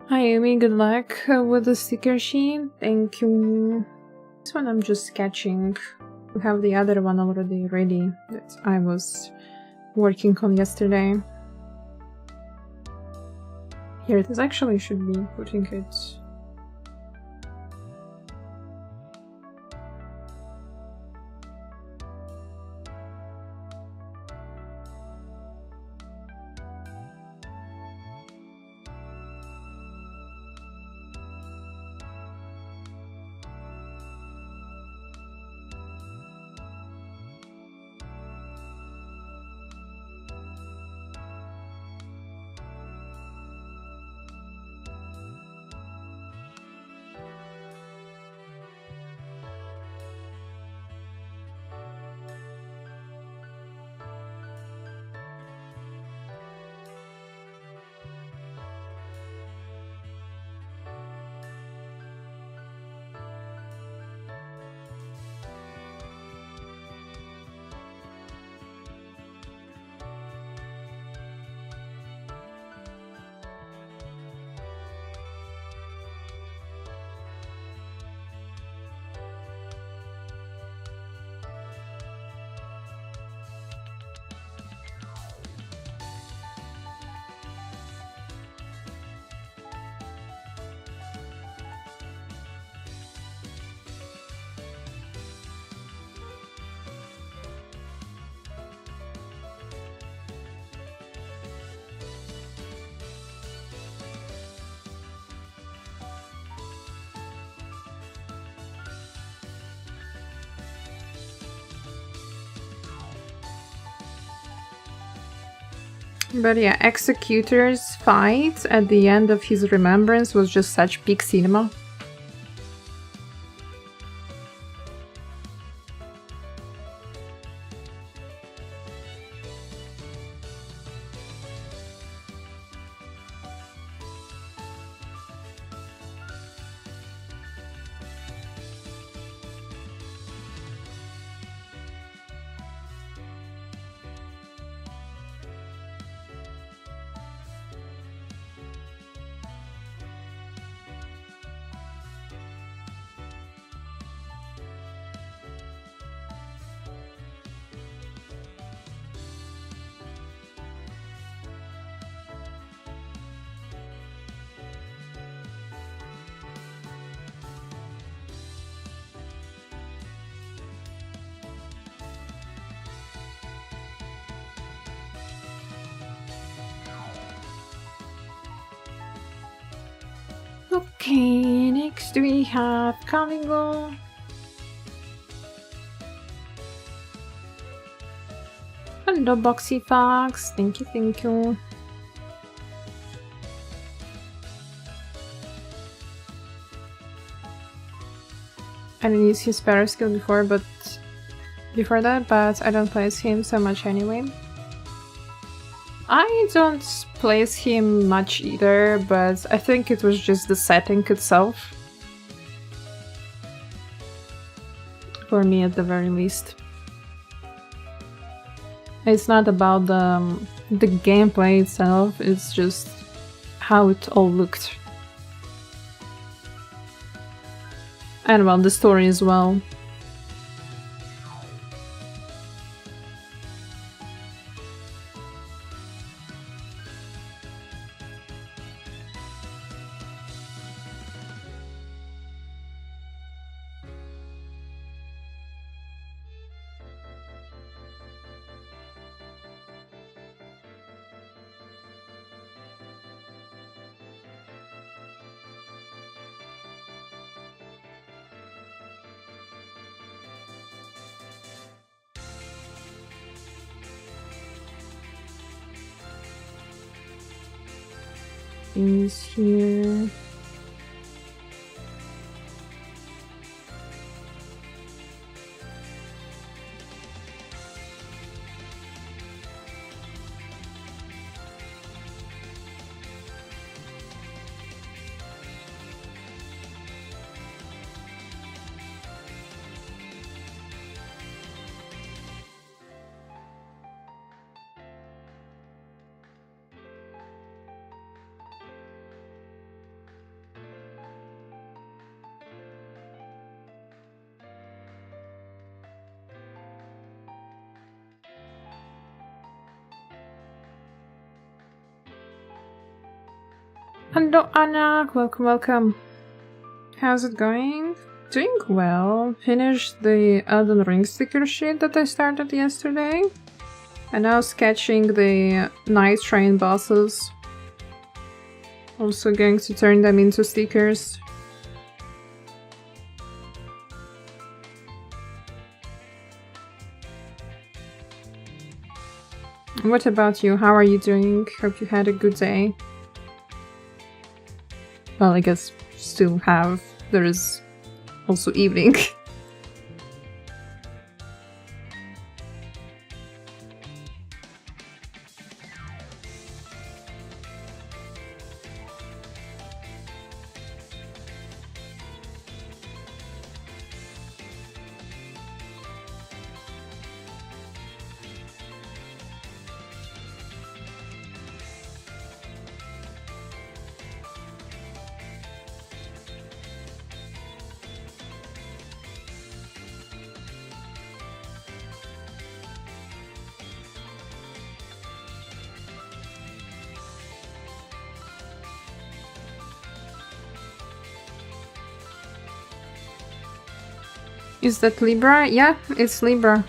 Hi Amy, good luck with the sticker sheet. Thank you. This one I'm just sketching. We have the other one already ready that I was working on yesterday. Here it is. Actually should be putting it. But yeah, Executor's fight at the end of his Remembrance was just such peak cinema. Okay, next we have Caligo. Hello, Boxy Fox. Thank you, thank you. I didn't use his better skill before that, but I don't play as him so much anyway. I don't play as him much either, but I think it was just the setting itself. For me, at the very least. It's not about the gameplay itself, it's just how it all looked. And well, the story as well. Things here. Hello Anna, welcome, welcome. How's it going? Doing well. Finished the Elden Ring sticker sheet that I started yesterday. And now sketching the night train bosses. Also going to turn them into stickers. What about you? How are you doing? Hope you had a good day. Well, I guess still have. There is also evening. Is that Libra? Yeah, it's Libra.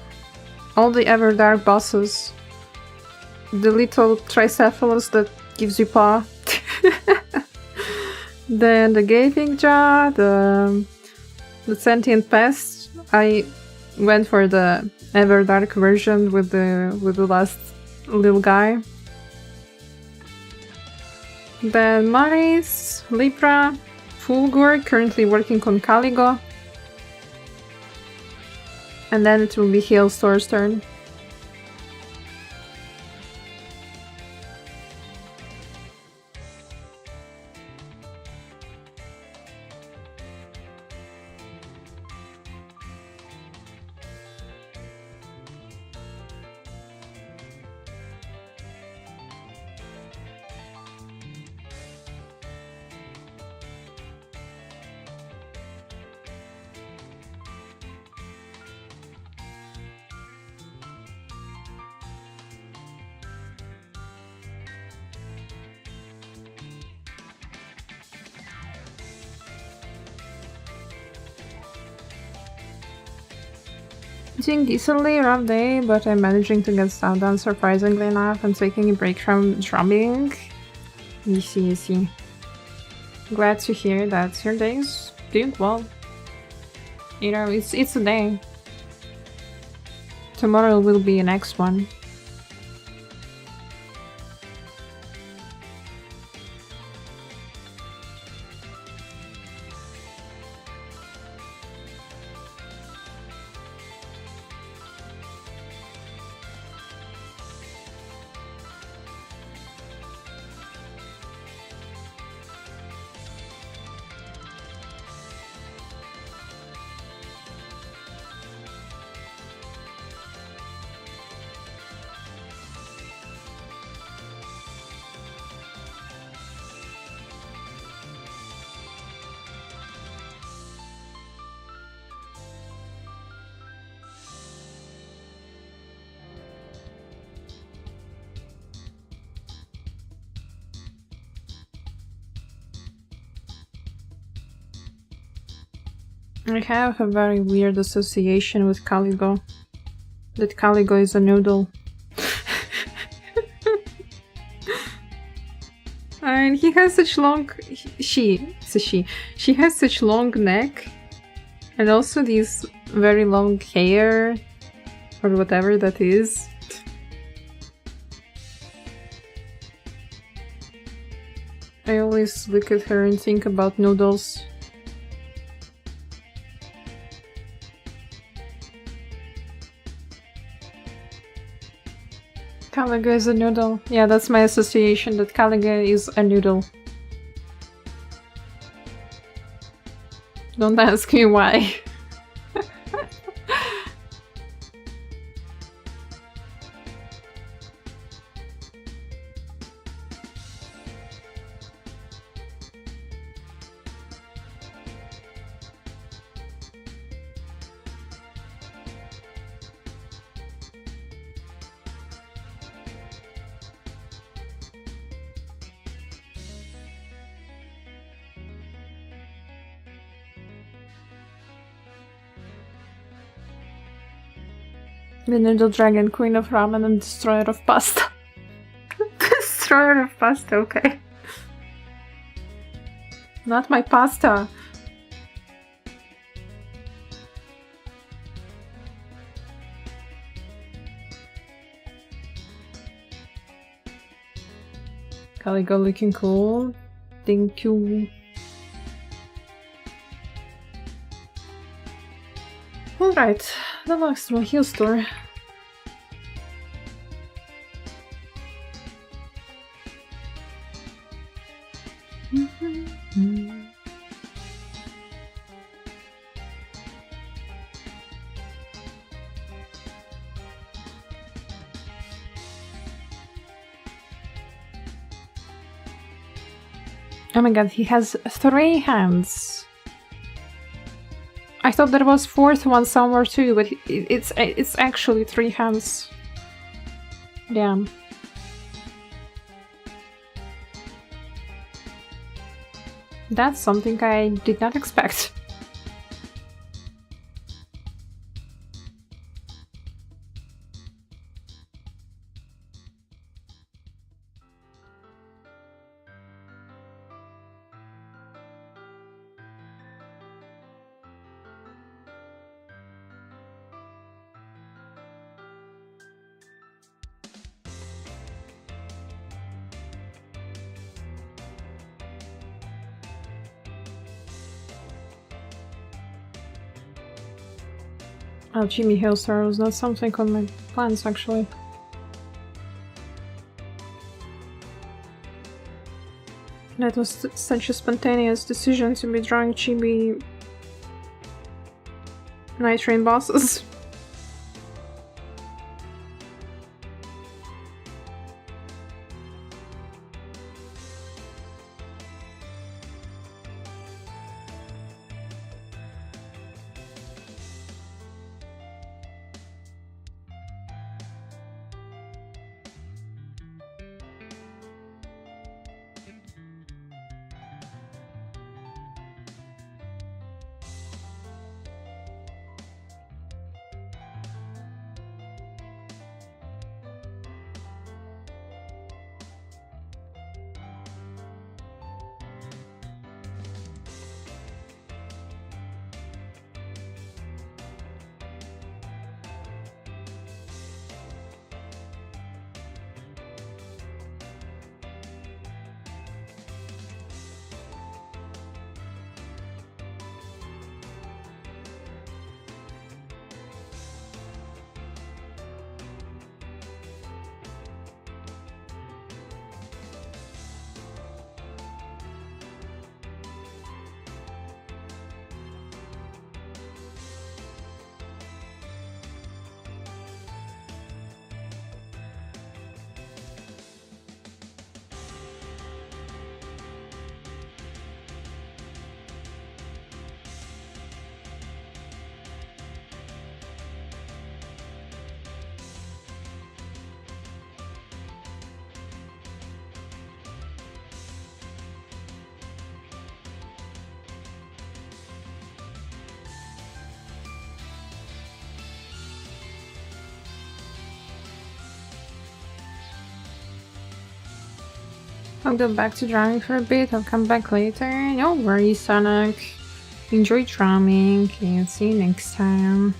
All the Everdark bosses. The little Tricephalus that gives you paw. Then the Gaping Jaw, the Sentient Pest. I went for the Everdark version with the last little guy. Then Maris, Libra, Fulgur, currently working on Caligo. And then it will be Hailstorm's turn. Doing decently, rough day, but I'm managing to get stuff done surprisingly enough and taking a break from drumming. You see. Glad to hear that your day is doing well. You know, it's a day. Tomorrow will be the next one. I have a very weird association with Caligo. That Caligo is a noodle. And he has such long... It's a she. She has such long neck. And also these very long hair. Or whatever that is. I always look at her and think about noodles. Caliga is a noodle. Yeah, that's my association, that Caliga is a noodle. Don't ask me why. The noodle dragon, queen of ramen and destroyer of pasta. Destroyer of pasta, okay. Not my pasta. Caligo looking cool. Thank you. Alright, the next one, heal store. Oh my god, he has 3 hands. I thought there was 4th one somewhere too, but it's actually 3 hands. Damn. That's something I did not expect. Alchemy Hills arrows, that's something on my plans actually. That was such a spontaneous decision to be drawing chibi night train bosses. I'll go back to drawing for a bit. I'll come back later. No worries, Sonic. Enjoy drumming and see you next time.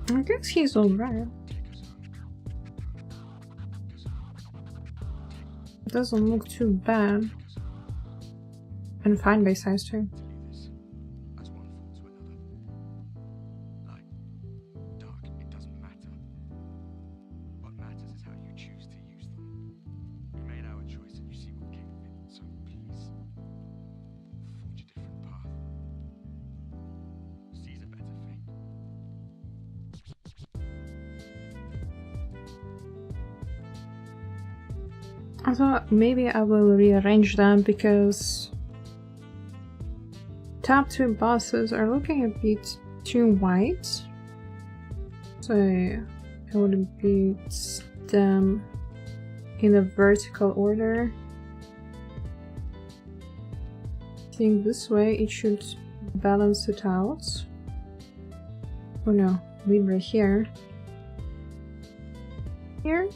I guess he's alright. Doesn't look too bad. And fine by size too. I thought maybe I will rearrange them because top two bosses are looking a bit too white. So I would put them in a vertical order. I think this way it should balance it out. Oh no, leave right here. Here.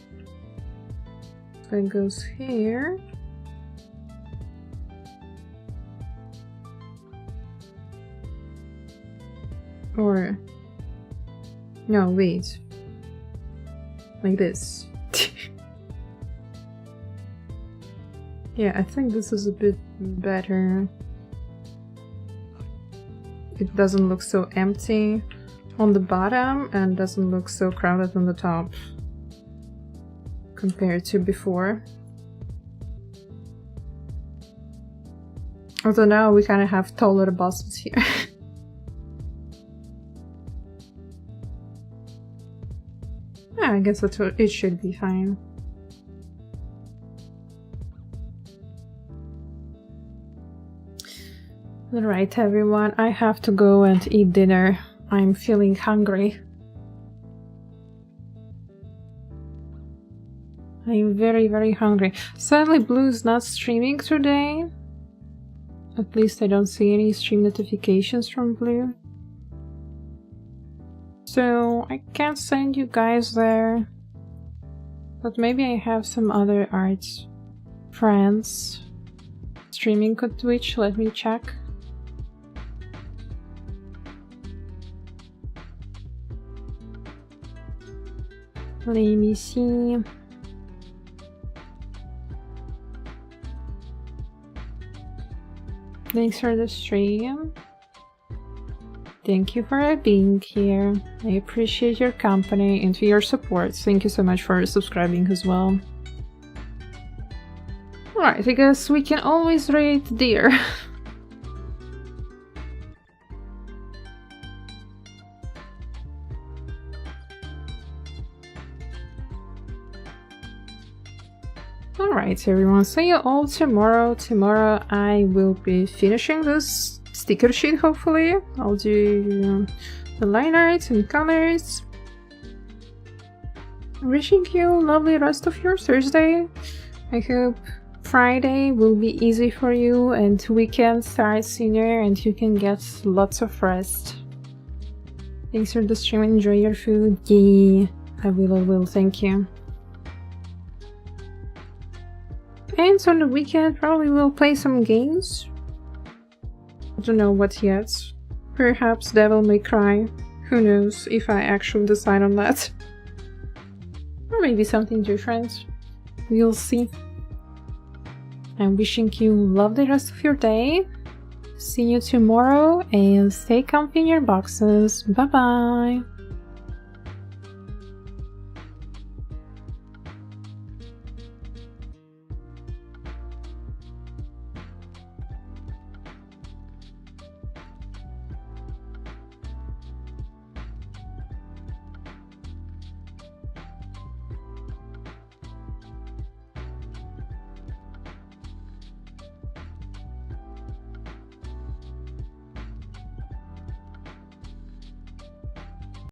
That goes here. Or no, wait. Like this. Yeah, I think this is a bit better. It doesn't look so empty on the bottom and doesn't look so crowded on the top compared to before. Although now we kind of have taller bosses here. Yeah, I guess it should be fine. Alright everyone, I have to go and eat dinner. I'm feeling hungry. I'm very, very hungry. Sadly, Blue's not streaming today. At least I don't see any stream notifications from Blue. So I can't send you guys there. But maybe I have some other arts friends streaming on Twitch. Let me check. Let me see. Thanks for the stream. Thank you for being here. I appreciate your company and your support. Thank you so much for subscribing as well. Alright, I guess we can always rate deer. Alright everyone, see you all tomorrow. Tomorrow I will be finishing this sticker sheet, hopefully. I'll do the line art and colors. Wishing you a lovely rest of your Thursday. I hope Friday will be easy for you and weekend starts sooner and you can get lots of rest. Thanks for the stream. Enjoy your food. Yay. I will. Thank you. And on the weekend, probably we'll play some games. I don't know what yet. Perhaps Devil May Cry. Who knows if I actually decide on that. Or maybe something different. We'll see. I'm wishing you love the rest of your day. See you tomorrow and stay comfy in your boxes. Bye bye!